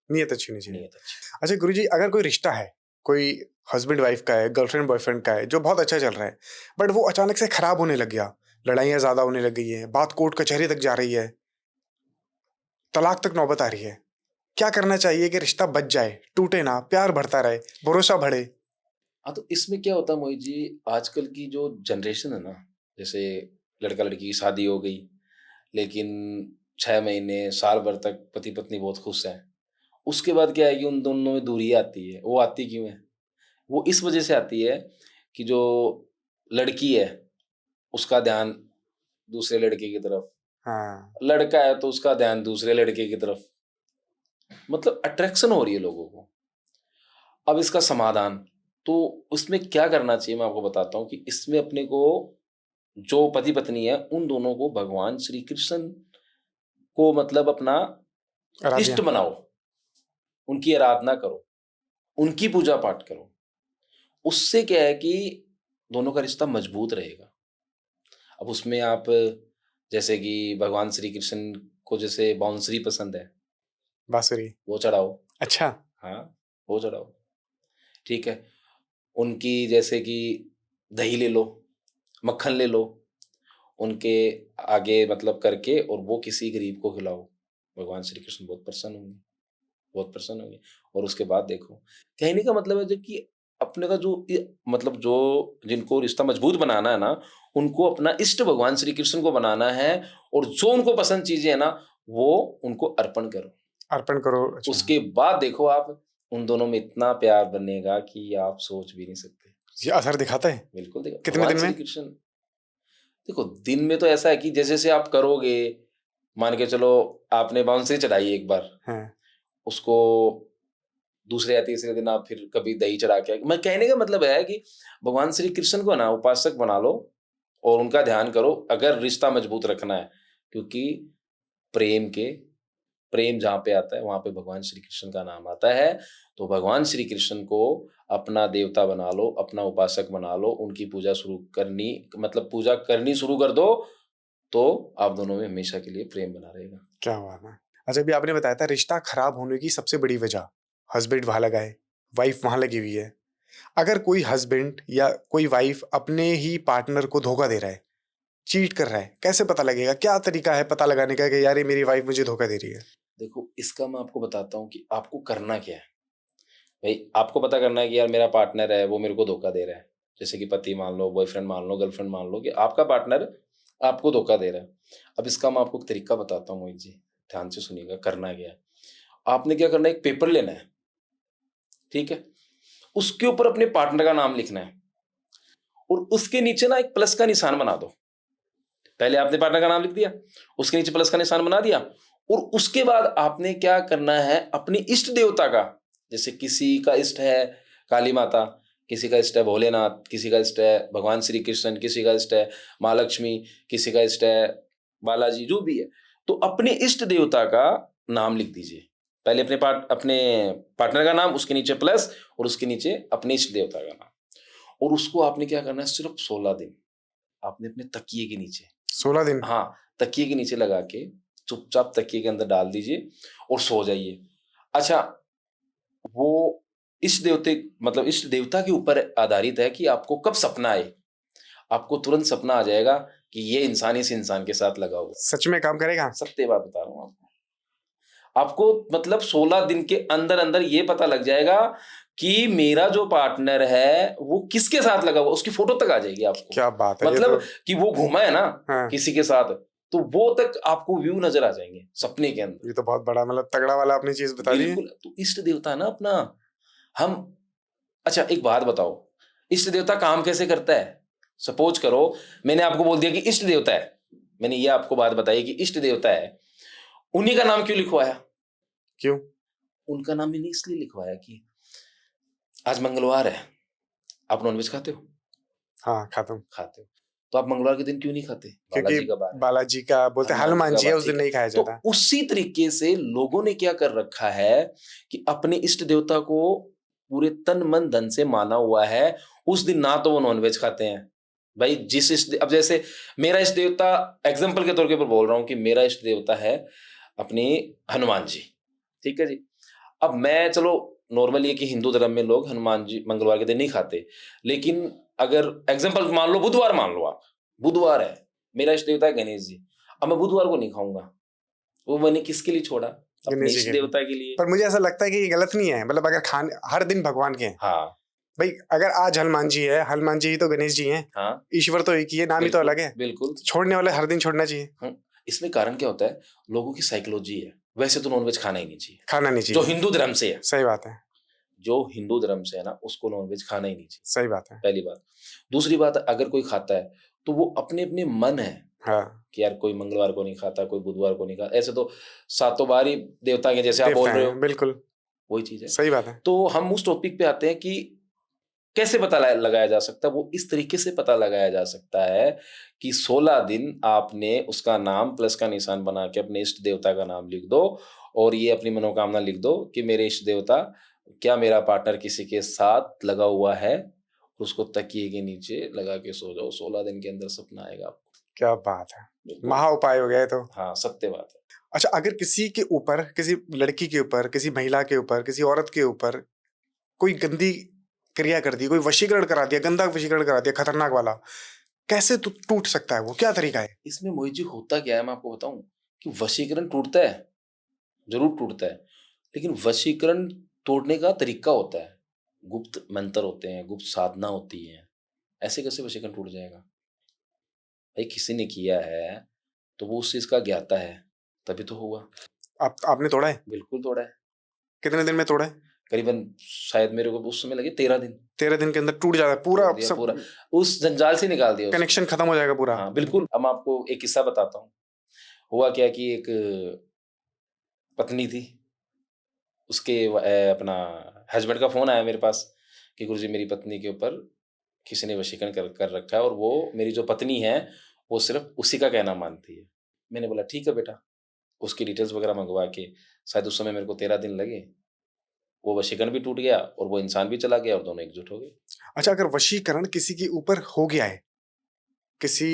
नियत अच्छी होनी चाहिए।
नीयत अच्छी।
अच्छा गुरुजी, अगर कोई रिश्ता है, कोई हस्बैंड वाइफ का है, गर्लफ्रेंड बॉयफ्रेंड का है, जो बहुत अच्छा चल रहा है, बट वो अचानक से खराब होने लग गया, लड़ाइयाँ ज़्यादा होने लग गई हैं, बात कोर्ट कचहरी तक जा रही है, तलाक तक नौबत आ रही है, क्या करना चाहिए कि रिश्ता बच जाए, टूटे ना, प्यार बढ़ता रहे, भरोसा बढ़े?
हाँ, तो इसमें क्या होता है मोहित जी, आजकल की जो जनरेशन है ना, जैसे लड़का लड़की की शादी हो गई, लेकिन 6 महीने साल भर तक पति पत्नी बहुत खुश हैं, उसके बाद क्या है कि उन दोनों में दूरी आती है। वो आती क्यों है? वो इस वजह से आती है कि जो लड़की है उसका ध्यान दूसरे लड़के की तरफ,
हाँ,
लड़का है तो उसका ध्यान दूसरे लड़के की तरफ, मतलब अट्रैक्शन हो रही है लोगों को। अब इसका समाधान, तो उसमें क्या करना चाहिए मैं आपको बताता हूँ कि इसमें अपने को, जो पति पत्नी है उन दोनों को भगवान श्री कृष्ण को मतलब अपना
आराध्या।
इष्ट बनाओ, उनकी आराधना करो, उनकी पूजा पाठ करो। उससे क्या है कि दोनों का रिश्ता मजबूत रहेगा। अब उसमें आप, जैसे कि भगवान श्री कृष्ण को जैसे बांसुरी पसंद है,
बांसुरी।
वो चढ़ाओ।
अच्छा।
हाँ, वो चढ़ाओ, ठीक है। उनकी जैसे कि दही ले लो, मक्खन ले लो, उनके आगे मतलब करके, और वो किसी गरीब को खिलाओ, भगवान श्री कृष्ण बहुत प्रसन्न होंगे, बहुत प्रसन्न होंगे। और उसके बाद देखो, कहने का मतलब है जो कि अपने का जो मतलब जो जिनको रिश्ता मजबूत बनाना है ना, उनको अपना इष्ट भगवान श्री कृष्ण को बनाना है, और जो उनको पसंद चीजें है ना, वो उनको अर्पण करो।
अर्पण करो, अच्छा।
उसके बाद देखो आप, उन दोनों में इतना प्यार बनेगा कि आप सोच भी नहीं सकते।
ये असर दिखाता है?
बिल्कुल देखो,
कितने
भगवान
दिन
श्री
में?
कृष्ण, देखो दिन में तो ऐसा है कि जैसे जैसे आप करोगे, मान के चलो आपने बांसुरी चढ़ाई एक बार,
हाँ।
उसको दूसरे या तीसरे दिन आप फिर कभी दही चढ़ा के, मैं कहने का मतलब है कि भगवान श्री कृष्ण को ना उपासक बना लो और उनका ध्यान करो, अगर रिश्ता मजबूत रखना है। क्योंकि प्रेम के प्रेम जहाँ पे आता है वहां पे भगवान श्री कृष्ण का नाम आता है। तो भगवान श्री कृष्ण को अपना देवता बना लो, अपना उपासक बना लो, उनकी पूजा शुरू करनी, मतलब पूजा करनी शुरू कर दो, तो आप दोनों में हमेशा के लिए प्रेम बना रहेगा।
क्या बात है। अच्छा, अभी आपने बताया था रिश्ता खराब होने की सबसे बड़ी वजह, हस्बैंड वहां लगा है, वाइफ वहां लगी हुई है। अगर कोई हस्बैंड या कोई वाइफ अपने ही पार्टनर को धोखा दे रहा है, चीट कर रहा है, कैसे पता लगेगा? क्या तरीका है पता लगाने का कि यार ये मेरी वाइफ मुझे धोखा दे रही है?
देखो, इसका मैं आपको बताता हूँ कि आपको करना क्या है। भाई आपको पता करना है कि यार मेरा पार्टनर है वो मेरे को धोखा दे रहा है, जैसे कि पति मान लो, बॉयफ्रेंड मान लो, गर्लफ्रेंड मान लो, कि आपका पार्टनर आपको धोखा दे रहा है। अब इसका मैं आपको एक तरीका बताता हूँ मोहित जी, ध्यान से सुनिएगा। करना क्या है, आपने क्या करना है, एक पेपर लेना है, ठीक है, उसके ऊपर अपने पार्टनर का नाम लिखना है, और उसके नीचे ना एक प्लस का निशान बना दो। पहले आपने पार्टनर का नाम लिख दिया, उसके नीचे प्लस का निशान बना दिया, और उसके बाद आपने क्या करना है, अपने इष्ट देवता का, जैसे किसी का इष्ट है काली माता, किसी का इष्ट है भोलेनाथ, किसी का इष्ट है भगवान श्री कृष्ण, किसी का इष्ट है माँ लक्ष्मी, किसी का इष्ट है बालाजी, जो भी है, तो अपने इष्ट देवता का नाम लिख दीजिए। पहले अपने पार्टनर का नाम, उसके नीचे प्लस, और उसके नीचे अपने इष्ट देवता का नाम, और उसको आपने क्या करना है, सिर्फ 16 दिन आपने अपने तकिए के नीचे,
16 दिन?
हाँ, तकिए के नीचे लगा के चुपचाप तकिए के अंदर डाल दीजिए और सो जाइए। अच्छा, वो इष्ट देवता के ऊपर आधारित है कि आपको कब सपना आए। आपको तुरंत सपना आ जाएगा कि ये इंसान इस इंसान के साथ लगा हुआ।
सच में काम करेगा?
सत्य बात बता रहा हूँ आपको मतलब 16 दिन के अंदर अंदर ये पता लग जाएगा कि मेरा जो पार्टनर है वो किसके साथ लगा हुआ, उसकी फोटो तक आ जाएगी आपको।
क्या बात है,
मतलब कि वो घूमा है ना
हाँ।
किसी के साथ, तो वो तक आपको व्यू नजर आ जाएंगे सपने के अंदर।
ये तो बहुत बड़ा मतलब तगड़ा वाला अपनी चीज बता दी।
बिल्कुल, तो इष्ट देवता ना अपना हम। अच्छा एक बात बताओ, इष्ट देवता काम कैसे करता है? सपोज करो मैंने आपको बोल दिया कि इष्ट देवता है, मैंने ये आपको बात बताई कि इष्ट देवता है, उन्हीं का नाम क्यों लिखवाया?
क्यों?
उनका नाम मैंने इसलिए लिखवाया कि आज मंगलवार है, आप नॉनवेज खाते हो?
हाँ, खाता हूँ।
खाते हो, तो आप मंगलवार के दिन क्यों नहीं खाते?
क्योंकि
बालाजी का बार है,
बालाजी का बोलते हैं, हनुमान जी है, उस दिन नहीं खाया
तो
जाता।
उसी तरीके से लोगों ने क्या कर रखा है कि अपने इष्ट देवता को पूरे तन मन धन से माना हुआ है, उस दिन ना तो वो नॉनवेज खाते हैं भाई। अब जैसे मेरा इष्ट देवता, एग्जाम्पल के तौर के ऊपर बोल रहा हूं कि मेरा इष्ट देवता है अपनी हनुमान जी, ठीक है जी। अब मैं चलो नॉर्मली है कि हिंदू धर्म में लोग हनुमान जी मंगलवार के दिन नहीं खाते, लेकिन अगर एग्जाम्पल मान लो बुधवार मान लो, आप बुधवार है, मेरा इष्ट देवता है गणेश जी, अब मैं बुधवार को नहीं खाऊंगा, वो मैंने किसके लिए छोड़ा? अपने
गणेश जी
इष्ट
के।
देवता के लिए।
पर मुझे ऐसा लगता है कि ये गलत नहीं है, मतलब अगर खाने हर दिन भगवान के हैं।
हाँ
भाई अगर आज हनुमान जी है, हनुमान जी ही तो गणेश जी हैं।
हाँ,
ईश्वर तो एक ही है, नाम ही तो अलग है।
बिल्कुल।
छोड़ने वाले हर दिन छोड़ना चाहिए।
इसमें कारण क्या होता है, लोगों की साइकोलॉजी है। वैसे तो नॉनवेज खाना ही नहीं चाहिए,
खाना नहीं
जो
चाहिए।
हिंदू धर्म से है,
सही बात है।
जो हिंदू धर्म से है ना, उसको नॉनवेज खाना ही नहीं चाहिए,
सही बात है।
पहली बात। दूसरी बात, अगर कोई खाता है तो वो अपने अपने मन है
हाँ,
कि यार कोई मंगलवार को नहीं खाता, कोई बुधवार को नहीं खाता, ऐसे तो सातों बार ही देवता के जैसे आप बोल
देवता
रहे
है,
हो,
बिल्कुल
वही चीज है।
सही बात है।
तो हम उस टॉपिक पे आते हैं कि कैसे पता लगाया जा सकता है। वो इस तरीके से पता लगाया जा सकता है कि 16 दिन आपने उसका नाम प्लस का निशान बना के अपने इष्ट देवता का नाम लिख दो, और ये अपनी मनोकामना लिख दो कि मेरे इष्ट देवता, क्या मेरा पार्टनर किसी के साथ लगा हुआ है, उसको तकिए के नीचे लगा के सो जाओ, 16 दिन के अंदर सपना आएगा आपको।
क्या बात है,
बिल्कुल।
महा उपाय हो गया है तो।
हाँ, सत्य बात है।
अच्छा, अगर किसी के ऊपर, किसी लड़की के ऊपर, किसी महिला के ऊपर, किसी औरत के ऊपर कोई गंदी क्रिया कर दी, कोई वशीकरण करा दिया, गंदा वशीकरण करा दिया, खतरनाक वाला, कैसे टूट सकता है वो? क्या तरीका है?
इसमें मोहित जी होता क्या है, मैं आपको बताऊं कि वशीकरण टूटता है, जरूर टूटता है, लेकिन वशीकरण तोड़ने का तरीका होता है, गुप्त मंत्र होते हैं, गुप्त साधना होती है। ऐसे कैसे वशीकरण टूट जाएगा भाई? किसी ने किया है तो वो उस चीज का ज्ञाता है, तभी तो हुआ।
आपने तोड़ा है?
बिल्कुल तोड़ा है।
कितने दिन में तोड़ा है?
करीबन शायद मेरे को उस समय लगे 13 दिन।
13 दिन के अंदर टूट जाता है पूरा,
तोड़ दिया
सब
पूरा, उस जंजाल से निकाल दिया उसको।
कनेक्शन खत्म हो जाएगा पूरा।
हाँ बिल्कुल। अब मैं आपको एक किस्सा बताता हूँ। हुआ क्या कि एक पत्नी थी, उसके अपना हस्बैंड का फोन आया मेरे पास कि गुरुजी मेरी पत्नी के ऊपर किसी ने वशीकरण कर रखा है, और वो मेरी जो पत्नी है वो सिर्फ उसी का कहना मानती है। मैंने बोला ठीक है बेटा, उसकी डिटेल्स वगैरह मंगवा के, शायद उस समय मेरे को 13 दिन लगे, वो वशीकरण भी टूट गया और वो इंसान भी चला गया और दोनों एकजुट हो गए।
अच्छा, अगर वशीकरण किसी के ऊपर हो गया है, किसी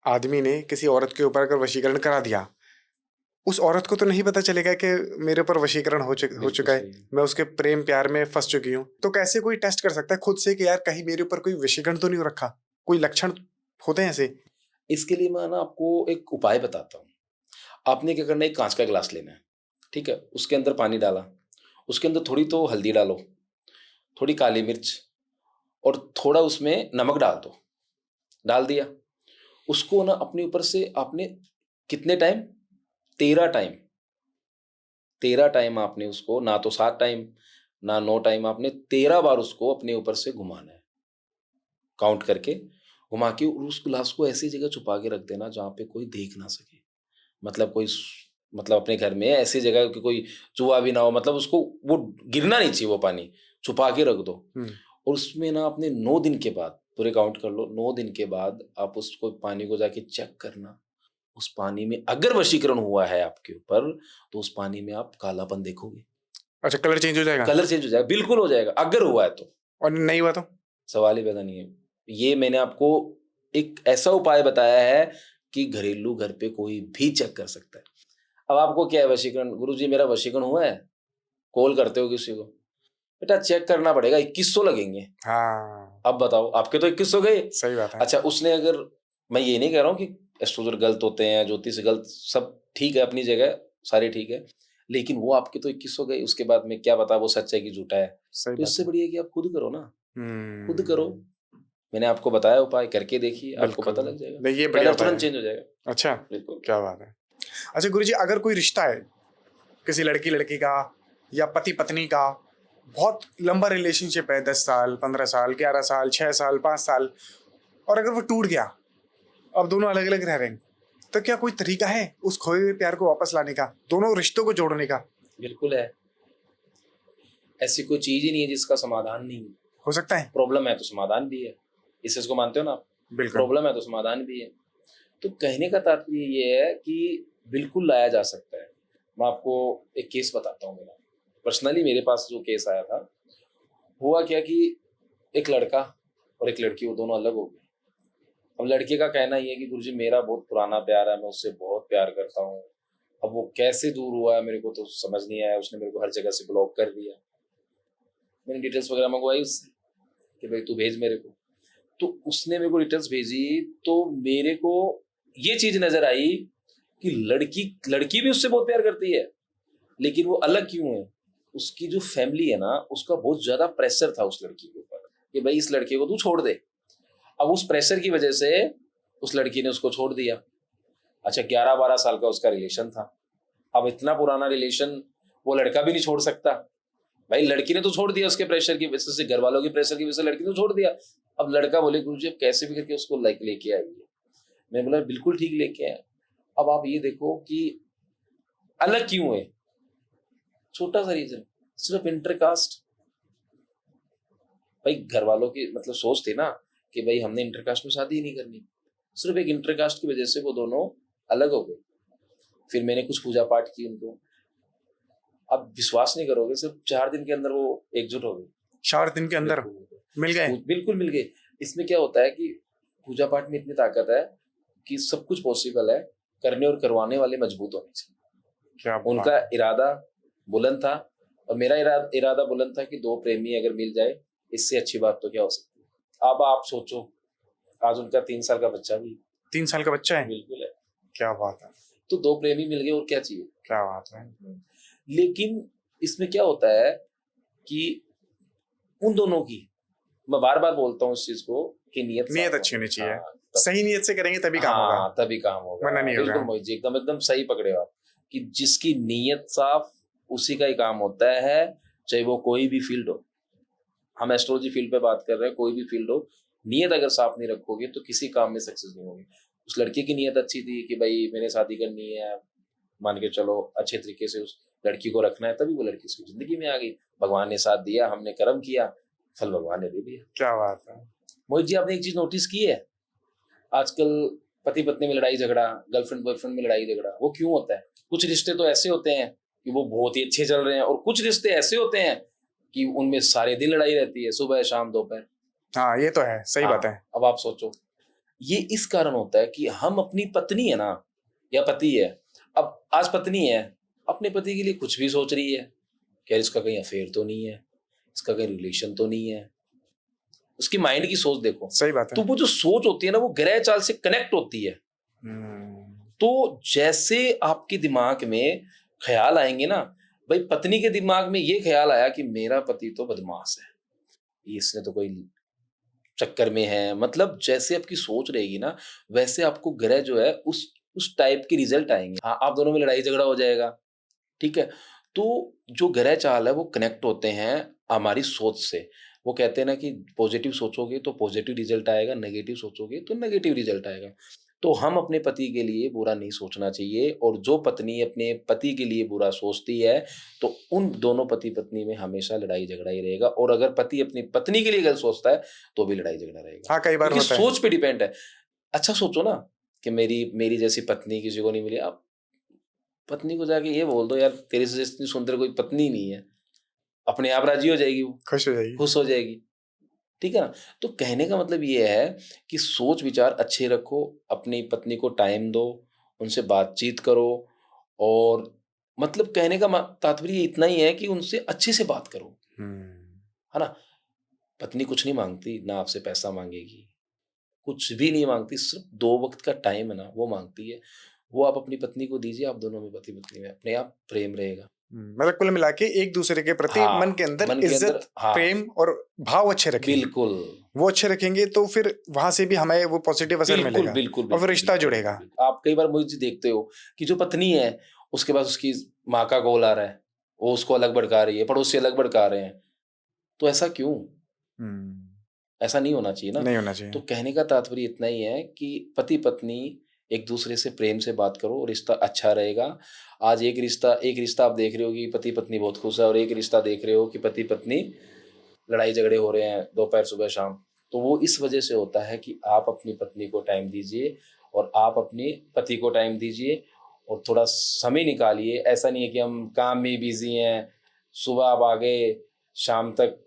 आदमी ने किसी औरत के ऊपर अगर वशीकरण करा दिया, उस औरत को तो नहीं पता चलेगा कि मेरे ऊपर वशीकरण हो चुका है, मैं उसके प्रेम प्यार में फंस चुकी हूँ। तो कैसे कोई टेस्ट कर सकता है खुद से कि यार कहीं मेरे ऊपर कोई वशीकरण तो नहीं हो रखा? कोई लक्षण होते हैं ऐसे?
इसके लिए मैं ना आपको एक उपाय बताता हूँ। आपने क्या करना है, एक कांच का गिलास लेना है, ठीक है, उसके अंदर पानी डाला, उसके अंदर थोड़ी तो हल्दी डालो, थोड़ी काली मिर्च, और थोड़ा उसमें नमक डाल दो। डाल दिया, उसको ना अपने ऊपर से आपने कितने टाइम, 13 टाइम, 13 टाइम आपने उसको, ना तो 7 टाइम ना 9 टाइम, आपने 13 बार उसको अपने ऊपर से घुमाना है काउंट करके। घुमा के, और उस गिलास को ऐसी जगह छुपा के रख देना जहाँ पे कोई देख ना सके। मतलब मतलब अपने घर में ऐसी जगह कि कोई चूहा भी ना हो, मतलब उसको वो गिरना नहीं चाहिए, वो पानी छुपा के रख दो। और उसमें ना अपने 9 दिन के बाद, पूरे काउंट कर लो, 9 दिन के बाद आप उसको पानी को जाके चेक करना। उस पानी में अगर वशीकरण हुआ है आपके ऊपर, तो उस पानी में आप कालापन देखोगे।
अच्छा, कलर चेंज हो जाएगा?
कलर चेंज हो जाएगा, बिल्कुल हो जाएगा, अगर हुआ है तो।
और नहीं हुआ तो?
सवाल ही पैदा नहीं है। ये मैंने आपको एक ऐसा उपाय बताया है कि घरेलू घर पे कोई भी चेक कर सकता है। अब आपको क्या है वशीकरण, गुरुजी मेरा वशीकरण हुआ है, कॉल करते हो किसी को, बेटा चेक करना पड़ेगा, 2100 लगेंगे।
हाँ,
अब बताओ, आपके तो 2100 गए।
सही बात है।
अच्छा, उसने अगर, मैं ये नहीं कह रहा हूँ कि एस्ट्रोलॉजर गलत होते हैं, ज्योतिष गलत, सब ठीक है अपनी जगह, सारे ठीक है, लेकिन वो आपके तो 2100 गए, उसके बाद में क्या पता वो सच है कि झूठा है।
सही
तो
बात
इससे
है।
बढ़िया कि आप खुद करो ना, खुद करो।
हम्म,
मैंने आपको बताया उपाय, करके देखिए, आपको
बिल्कुल।
पता लग जाएगा,
नहीं, ये बढ़िया
कलर
उपाय
तुरंत
है।
चेंज हो जाएगा।
अच्छा,
बिल्कुल।
क्या बात है। अच्छा गुरुजी, अगर कोई रिश्ता है किसी लड़की लड़की का या पति पत्नी का, बहुत लंबा रिलेशनशिप है, 10 साल, 15 साल, 11 साल, 6 साल, 5 साल, और अगर वो टूट गया, अब दोनों अलग अलग रह रहे हैं, तो क्या कोई तरीका है उस खोए हुए प्यार को वापस लाने का, दोनों रिश्तों को जोड़ने का?
बिल्कुल है, ऐसी कोई चीज ही नहीं है जिसका समाधान नहीं है।
हो सकता है।
प्रॉब्लम है तो समाधान भी है, इस चीज को मानते हो ना आप?
बिल्कुल।
प्रॉब्लम है तो समाधान भी है। तो कहने का तात्पर्य ये है कि बिल्कुल लाया जा सकता है। मैं आपको एक केस बताता हूँ मेरा, पर्सनली मेरे पास जो केस आया था। हुआ क्या कि एक लड़का और एक लड़की, वो दोनों अलग हो गए। अब लड़के का कहना ये है कि गुरुजी मेरा बहुत पुराना प्यार है, मैं उससे बहुत प्यार करता हूँ। अब वो कैसे दूर हुआ है मेरे को तो समझ नहीं आया, उसने मेरे को हर जगह से ब्लॉक कर दिया। मैंने डिटेल्स वगैरह मंगवाई उससे कि भाई तू भेज मेरे को, तो उसने मेरे को डिटेल्स भेजी। तो मेरे को ये चीज नजर आई कि लड़की भी उससे बहुत प्यार करती है, लेकिन वो अलग क्यों है? उसकी जो फैमिली है ना, उसका बहुत ज्यादा प्रेशर था उस लड़की के ऊपर कि भाई इस लड़के को तू छोड़ दे। अब उस प्रेशर की वजह से उस लड़की ने उसको छोड़ दिया। अच्छा, 11-12 साल का उसका रिलेशन था। अब इतना पुराना रिलेशन वो लड़का भी नहीं छोड़ सकता। भाई लड़की ने तो छोड़ दिया, उसके प्रेशर की वजह से, घर वालों की प्रेशर की वजह से लड़की ने छोड़ दिया। अब लड़का बोले गुरुजी अब कैसे भी करके उसको लेके आइए। मैं बोला बिल्कुल ठीक लेके आए। अब आप ये देखो कि अलग क्यों है, छोटा सा रीजन, सिर्फ इंटरकास्ट। भाई घर वालों की मतलब सोच थी ना कि भाई हमने इंटरकास्ट में शादी ही नहीं करनी, सिर्फ एक इंटरकास्ट की वजह से वो दोनों अलग हो गए। फिर मैंने कुछ पूजा पाठ की उनको, अब विश्वास नहीं करोगे, सिर्फ 4 दिन के अंदर वो एकजुट हो गए।
4 दिन के अंदर मिल गए?
बिल्कुल मिल गए। इसमें क्या होता है कि पूजा पाठ में इतनी ताकत है कि सब कुछ पॉसिबल है, करने और करवाने वाले मजबूत होने चाहिए।
क्या
उनका इरादा बुलंद था और मेरा इरादा बुलंद था कि दो प्रेमी अगर मिल जाए, इससे अच्छी बात तो क्या हो सकती है। अब आप सोचो, आज उनका 3 साल का बच्चा भी
3 साल का बच्चा है?
बिल्कुल है।
क्या बात है।
तो दो प्रेमी मिल गए और क्या चाहिए।
क्या बात है।
लेकिन इसमें क्या होता है कि उन दोनों की, मैं बार बार बोलता हूँ इस चीज को कि नीयत
अच्छी होनी चाहिए।
हाँ,
सही नीयत से करेंगे तभी काम होगा।
हाँ, तभी काम होगा,
वरना नहीं होगा।
बिल्कुल मोहित जी, एकदम एकदम सही पकड़े हो आप कि जिसकी नीयत साफ, उसी का ही काम होता है, चाहे वो कोई भी फील्ड हो। हम एस्ट्रोलॉजी फील्ड पे बात कर रहे हैं, कोई भी फील्ड हो, नीयत अगर साफ नहीं रखोगे तो किसी काम में सक्सेस नहीं होगी। उस लड़के की नीयत अच्छी थी कि भाई मैंने शादी करनी है, मान के चलो अच्छे तरीके से उस लड़की को रखना है, तभी वो लड़की उसकी जिंदगी में आ गई। भगवान ने साथ दिया, हमने कर्म किया, फल भगवान ने दे दिया।
क्या बात है।
मोहित जी, आपने एक चीज नोटिस की है, आजकल पति पत्नी में लड़ाई झगड़ा, गर्लफ्रेंड बॉयफ्रेंड में लड़ाई झगड़ा, वो क्यों होता है? कुछ रिश्ते तो ऐसे होते हैं कि वो बहुत ही अच्छे चल रहे हैं, और कुछ रिश्ते ऐसे होते हैं कि उनमें सारे दिन लड़ाई रहती है, सुबह शाम दोपहर।
हाँ, ये तो है, सही बात है।
अब आप सोचो, ये इस कारण होता है कि हम अपनी पत्नी है ना, या पति है, अब आज पत्नी है, अपने पति के लिए कुछ भी सोच रही है, क्या इसका कहीं अफेयर तो नहीं है, इसका कहीं रिलेशन तो नहीं है। उसकी माइंड की सोच देखो।
सही बात है।
तो वो जो सोच होती है ना, वो ग्रह चाल से कनेक्ट होती है। तो जैसे आपके दिमाग में ख्याल आएंगे ना, भाई पत्नी के दिमाग में ये ख्याल आया कि मेरा पति तो बदमाश है, इसने तो कोई चक्कर में है, मतलब जैसे आपकी सोच रहेगी ना, वैसे आपको ग्रह जो है उस टाइप के रिजल्ट आएंगे। हाँ, आप दोनों में लड़ाई झगड़ा हो जाएगा, ठीक है। तो जो ग्रह चाल है वो कनेक्ट होते हैं हमारी सोच से। वो कहते हैं ना कि पॉजिटिव सोचोगे तो पॉजिटिव रिजल्ट आएगा, नेगेटिव सोचोगे तो नेगेटिव रिजल्ट आएगा। तो हम अपने पति के लिए बुरा नहीं सोचना चाहिए, और जो पत्नी अपने पति के लिए बुरा सोचती है तो उन दोनों पति पत्नी में हमेशा लड़ाई झगड़ा ही रहेगा। और अगर पति अपनी पत्नी के लिए गलत सोचता है तो भी लड़ाई झगड़ा रहेगा।
हाँ, कई बार
क्योंकि
होता है।
सोच पे डिपेंड है। अच्छा सोचो ना कि मेरी मेरी जैसी पत्नी किसी को नहीं मिली, आप पत्नी को जाके ये बोल दो, यार तेरे से इतनी सुंदर कोई पत्नी नहीं है, अपने आप राजी हो जाएगी, वो
खुश हो जाएगी।
खुश हो जाएगी। ठीक है ना? तो कहने का मतलब ये है कि सोच विचार अच्छे रखो, अपनी पत्नी को टाइम दो, उनसे बातचीत करो, और मतलब कहने का तात्पर्य इतना ही है कि उनसे अच्छे से बात करो, है ना? पत्नी कुछ नहीं मांगती, ना आपसे पैसा मांगेगी, कुछ भी नहीं मांगती, सिर्फ 2 वक्त का टाइम है ना, वो मांगती है। वो आप अपनी पत्नी को दीजिए, आप दोनों में पति पत्नी में अपने आप प्रेम रहेगा।
मतलब कुल मिला के एक दूसरे के प्रति
हाँ,
मन के अंदर
मन के अंदर,
इज्जत,
हाँ,
प्रेम और भाव अच्छे रखेंगे।
बिल्कुल,
वो अच्छे रखेंगे तो फिर वहां से भी हमें वो पॉजिटिव असर
बिल्कुल,
मिलेगा
बिल्कुल,
और फिर
बिल्कुल,
रिश्ता
बिल्कुल,
जुड़ेगा।
बिल्कुल। आप कई बार मुझे देखते हो कि जो पत्नी है, उसके पास उसकी माँ का कॉल आ रहा है, वो उसको अलग भड़का रही है, पड़ोसी अलग भड़का रहे हैं। तो ऐसा क्यों? ऐसा नहीं होना चाहिए ना।
नहीं होना चाहिए।
तो कहने का तात्पर्य इतना ही है कि पति पत्नी एक दूसरे से प्रेम से बात करो, रिश्ता अच्छा रहेगा। आज एक रिश्ता आप देख रहे हो कि पति पत्नी बहुत खुश है, और एक रिश्ता देख रहे हो कि पति पत्नी लड़ाई झगड़े हो रहे हैं दोपहर सुबह शाम। तो वो इस वजह से होता है कि आप अपनी पत्नी को टाइम दीजिए, और आप अपने पति को टाइम दीजिए, और थोड़ा समय निकालिए। ऐसा नहीं है कि हम काम में बिजी हैं, सुबह आप आ गए, शाम तक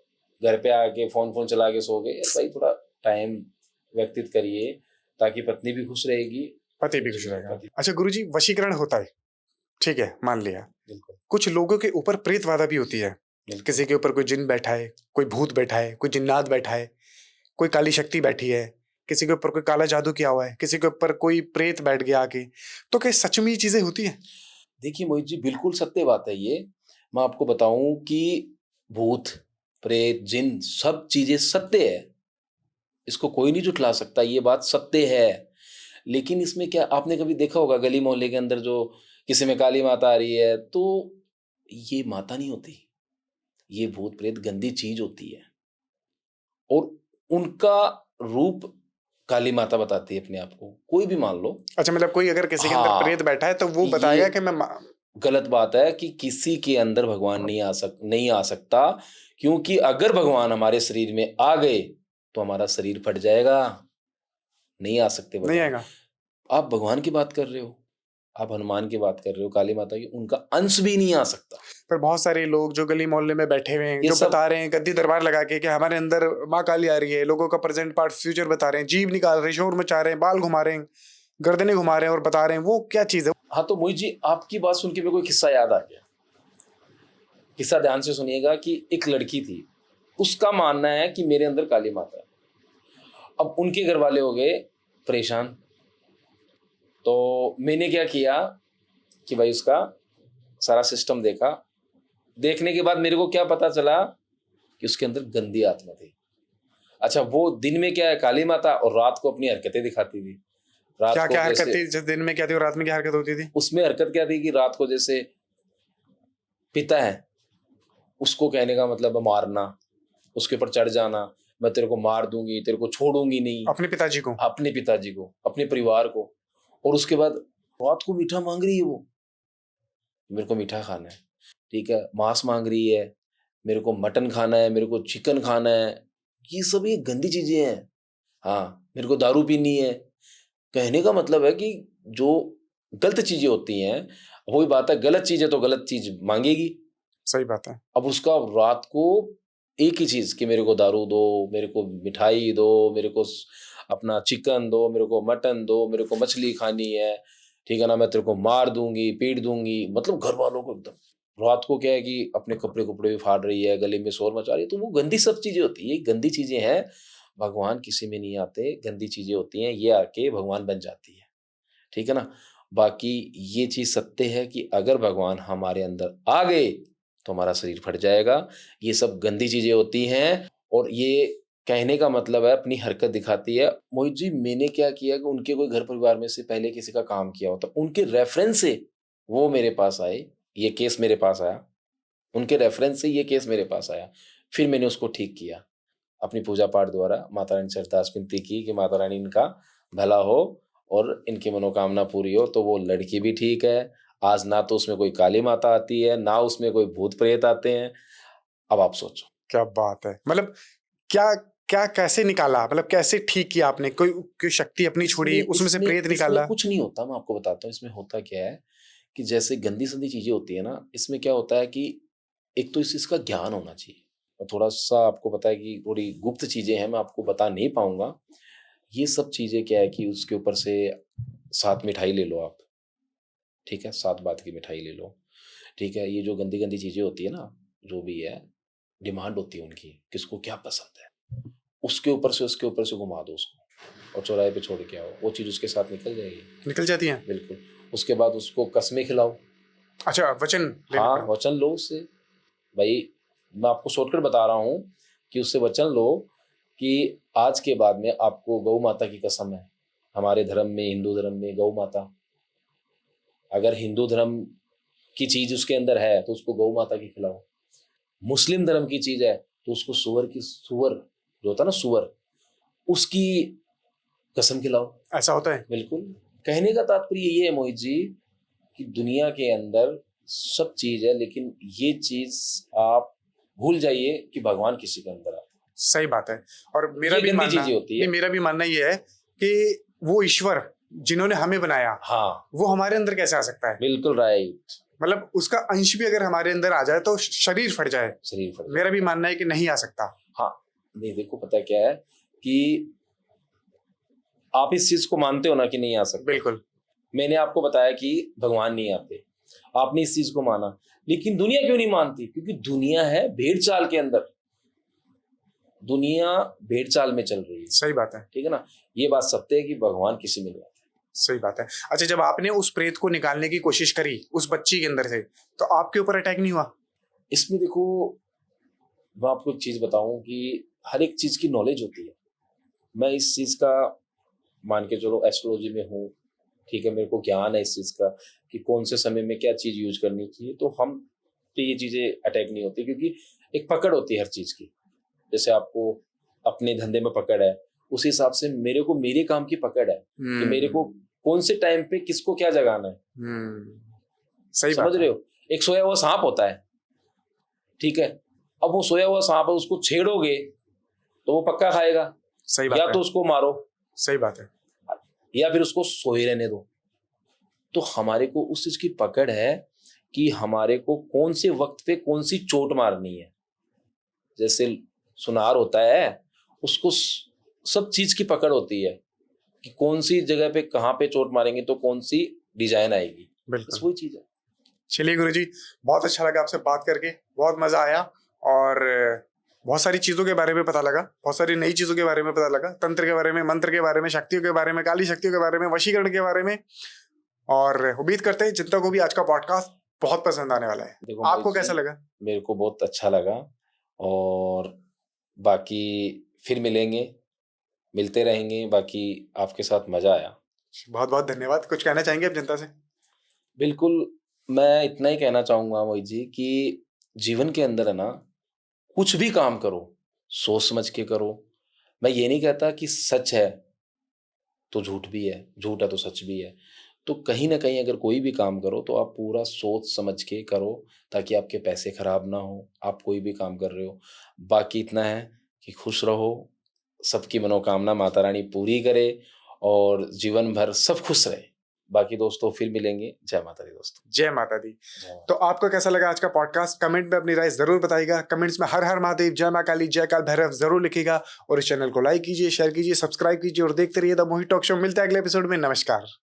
घर पे आके फोन चला के सो गए। भाई थोड़ा टाइम व्यतीत करिए, ताकि पत्नी भी खुश रहेगी,
पति भी खुश रहेगा।
पति।
अच्छा गुरुजी, वशीकरण होता है, ठीक है, मान लिया।
बिल्कुल,
कुछ लोगों के ऊपर प्रेतबाधा भी होती है।
बिल्कुल।
किसी के ऊपर कोई जिन बैठा है, कोई भूत बैठा है, कोई जिन्नात बैठा है, कोई काली शक्ति बैठी है, किसी के ऊपर कोई काला जादू किया हुआ है, किसी के ऊपर कोई प्रेत बैठ गया आके। तो क्या सच में ये चीजें होती हैं?
देखिए मोहित जी, बिल्कुल सत्य बात है ये। मैं आपको बताऊं कि भूत, प्रेत, जिन, सब चीजें सत्य है। इसको कोई नहीं झुठला सकता, ये बात सत्य है। लेकिन इसमें क्या आपने कभी देखा होगा गली मोहल्ले के अंदर जो किसी में काली माता आ रही है, तो ये माता नहीं होती, ये भूत प्रेत गंदी चीज होती है, और उनका रूप काली माता बताती है अपने आप को, कोई भी मान लो।
अच्छा, मतलब कोई अगर किसी के अंदर
हाँ,
प्रेत बैठा है तो वो बताएगा कि मैं
गलत बात है कि किसी के अंदर भगवान नहीं आ सकता, क्योंकि अगर भगवान हमारे शरीर में आ गए तो हमारा शरीर फट जाएगा। नहीं आ सकते
नहीं
भगवान।
आएगा।
आप भगवान की बात कर रहे हो, आप हनुमान की बात कर रहे हो, काली माता की, उनका अंश भी नहीं आ सकता।
पर बहुत सारे लोग जो गली मोहल्ले में बैठे हुए हैं,
ये
जो
सब
बता रहे हैं गद्दी दरबार लगा के कि हमारे अंदर माँ काली आ रही है, लोगों का प्रेजेंट पार्ट फ्यूचर बता रहे हैं, जीभ निकाल रहे हैं, शोर मचा रहे हैं, बाल घुमा रहे हैं, गर्दनें घुमा रहे हैं और बता रहे हैं, वो क्या चीज है?
हाँ, तो मोहित जी, आपकी बात सुन के मेरे को एक किस्सा याद आ गया। किस्सा ध्यान से सुनिएगा कि एक लड़की थी, उसका मानना है कि मेरे अंदर काली माता है। अब उनके घर वाले हो गए परेशान, तो मैंने क्या किया कि भाई उसका सारा सिस्टम देखा। देखने के बाद मेरे को क्या पता चला कि उसके अंदर गंदी आत्मा थी। अच्छा, वो दिन में क्या है काली माता, और रात को अपनी हरकतें दिखाती थी। रात
क्या
को
क्या हरकत
जैसे
थी? जिस दिन में क्या थी और रात में क्या हरकत होती थी?
उसमें हरकत क्या थी कि रात को जैसे पिता है, उसको कहने का मतलब है मारना, उसके ऊपर चढ़ जाना, मैं तेरे को मार दूंगी, तेरे को छोड़ूंगी नहीं।
अपने पिताजी को?
अपने पिताजी को, अपने परिवार को। और उसके बाद रात को मीठा मांग रही है वो, मेरे को मीठा खाना है, ठीक है। मांस मांग रही है, मेरे को मटन खाना है, मेरे को चिकन खाना है। ये सब ये गंदी चीजें हैं। हाँ, मेरे को दारू पीनी है। कहने का मतलब है कि जो गलत चीजें होती हैं, वही बात है, गलत चीज है तो गलत चीज मांगेगी।
सही बात है।
अब उसका रात को एक ही चीज कि मेरे को दारू दो, मेरे को मिठाई दो, मेरे को अपना चिकन दो, मेरे को मटन दो, मेरे को मछली खानी है, ठीक है ना, मैं तेरे को मार दूंगी, पीट दूंगी। मतलब घर वालों को एकदम। रात को क्या है कि अपने कपड़े भी फाड़ रही है, गले में शोर मचा रही है। तो वो गंदी सब चीजें होती है, गंदी चीजें हैं। भगवान किसी में नहीं आते, गंदी चीजें होती हैं, ये आके भगवान बन जाती है, ठीक है ना। बाकी ये चीज सत्य है कि अगर भगवान हमारे अंदर आ गए तो हमारा शरीर फट जाएगा। ये सब गंदी चीजें होती हैं, और ये कहने का मतलब है अपनी हरकत दिखाती है। मोहित जी, मैंने क्या किया कि उनके कोई घर परिवार में से पहले किसी का काम किया होता, उनके रेफरेंस से वो मेरे पास आए, ये केस मेरे पास आया, उनके रेफरेंस से ये केस मेरे पास आया, फिर मैंने उसको ठीक किया। अपनी पूजा पाठ द्वारा माता रानी से अरदास विनती की कि माता रानी इनका भला हो और इनकी मनोकामना पूरी हो। तो वो लड़की भी ठीक है। आज ना तो उसमें कोई काली माता आती है, ना उसमें कोई भूत प्रेत आते हैं। अब आप सोचो।
क्या बात है। मतलब क्या क्या कैसे निकाला, मतलब कैसे ठीक किया आपने? कोई शक्ति अपनी छोड़ी, उसमें से प्रेत निकाला?
कुछ नहीं होता, मैं आपको बताता हूँ इसमें होता क्या है कि जैसे गंदी संदी चीजें होती है ना, इसमें क्या होता है कि एक तो इस चीज का ज्ञान होना चाहिए, और थोड़ा सा आपको पता है कि थोड़ी गुप्त चीजें हैं, मैं आपको बता नहीं पाऊंगा। ये सब चीजें क्या है कि उसके ऊपर से 7 मिठाई ले लो आप, ठीक है, 7 बात की मिठाई ले लो, ठीक है। ये जो गंदी गंदी चीजें होती है ना, जो भी है, डिमांड होती है उनकी, किसको क्या पसंद है, उसके ऊपर से घुमा दो उसको और चौराहे पे छोड़ के आओ, वो चीज उसके साथ निकल जाएगी।
निकल जाती है?
बिल्कुल। उसके बाद उसको कस्में खिलाओ।
अच्छा, वचन लेना
हाँ,
पड़ा।
वचन लो उससे। भाई मैं आपको शॉर्टकट बता रहा हूँ कि उससे वचन लो कि आज के बाद में आपको गौ माता की कसम है, हमारे धर्म में, हिंदू धर्म में गौ माता, अगर हिंदू धर्म की चीज उसके अंदर है तो उसको गौ माता की खिलाओ। मुस्लिम धर्म की चीज है तो उसको सुअर जो होता है ना सुअर, उसकी कसम खिलाओ।
ऐसा होता है?
बिल्कुल। कहने का तात्पर्य ये है मोहित जी कि दुनिया के अंदर सब चीज है, लेकिन ये चीज आप भूल जाइए कि भगवान किसी के अंदर आता है।
सही बात है। और मेरा भी मानना
होती है।
मेरा भी मानना ये है कि वो ईश्वर जिन्होंने हमें बनाया,
हाँ,
वो हमारे अंदर कैसे आ सकता है?
बिल्कुल राइट।
मतलब उसका अंश भी अगर हमारे अंदर आ जाए तो शरीर फट जाए। मेरा भी मानना है कि नहीं आ सकता।
हाँ, नहीं देखो पता क्या है कि आप इस चीज को मानते हो ना कि नहीं आ सकता।
बिल्कुल।
मैंने आपको बताया कि भगवान नहीं आते, आपने इस चीज को माना, लेकिन दुनिया क्यों नहीं मानती? क्योंकि दुनिया है भेड़ चाल के अंदर, दुनिया भेड़ चाल में चल रही है।
सही बात है।
ठीक है ना। ये बात सत्य है कि भगवान किसी में नहीं आते।
सही बात है। अच्छा, जब आपने उस प्रेत को निकालने की कोशिश करी उस बच्ची के अंदर से, तो आपके ऊपर अटैक नहीं हुआ?
इसमें देखो, मैं आपको एक चीज बताऊं कि हर एक चीज की नॉलेज होती है। मैं इस चीज का मान के चलो एस्ट्रोलॉजी में हूँ, ठीक है, मेरे को ज्ञान है इस चीज का कि कौन से समय में क्या चीज यूज करनी चाहिए, तो हम पे ये चीजें अटैक नहीं होती, क्योंकि एक पकड़ होती है हर चीज की। जैसे आपको अपने धंधे में पकड़ है, उस हिसाब से मेरे को मेरे काम की पकड़ है कि मेरे को कौन से टाइम पे किसको क्या जगाना है।
सही
समझ रहे हो। एक सोया हुआ सांप होता है, ठीक है, अब वो सोया हुआ सांप है, उसको छेड़ोगे तो वो पक्का खाएगा।
सही बात
या
है।
तो उसको मारो,
सही बात है,
या फिर उसको सोए रहने दो। तो हमारे को उस चीज की पकड़ है कि हमारे को कौन से वक्त पे कौन सी चोट मारनी है। जैसे सुनार होता है, उसको सब चीज की पकड़ होती है कि कौन सी जगह पे कहाँ पे चोट मारेंगे तो कौन सी डिजाइन आएगी।
बिल्कुल
वही चीज है।
चलिए गुरुजी, बहुत अच्छा लगा आपसे बात करके, बहुत मजा आया और बहुत सारी चीजों के बारे में पता लगा, बहुत सारी नई चीजों के बारे में पता लगा, तंत्र के बारे में, मंत्र के बारे में, शक्तियों के बारे में, काली शक्तियों के बारे में, वशीकरण के बारे में। और उम्मीद करते हैं जनता को भी आज का पॉडकास्ट बहुत पसंद आने वाला है। आपको कैसा लगा? मेरे
को बहुत अच्छा लगा, और बाकी फिर मिलते रहेंगे, बाकी आपके साथ मजा आया।
बहुत बहुत धन्यवाद। कुछ कहना चाहेंगे आप जनता से?
बिल्कुल, मैं इतना ही कहना चाहूंगा मोहित जी कि जीवन के अंदर है ना, कुछ भी काम करो सोच समझ के करो। मैं ये नहीं कहता कि सच है तो झूठ भी है, झूठ है तो सच भी है। तो कहीं ना कहीं अगर कोई भी काम करो तो आप पूरा सोच समझ के करो, ताकि आपके पैसे खराब ना हो, आप कोई भी काम कर रहे हो। बाकी इतना है कि खुश रहो, सबकी मनोकामना माता रानी पूरी करे और जीवन भर सब खुश रहे। बाकी दोस्तों फिर मिलेंगे। जय माता दी दोस्तों।
जय माता दी। तो आपको कैसा लगा आज का पॉडकास्ट? कमेंट में अपनी राय जरूर बताइएगा। कमेंट्स में हर हर महादेव, जय मां काली, जय काल भैरव जरूर लिखिएगा। और इस चैनल को लाइक कीजिए, शेयर कीजिए, सब्सक्राइब कीजिए और देखते रहिए द मोहित टॉक शो। मिलते हैं अगले एपिसोड में। नमस्कार।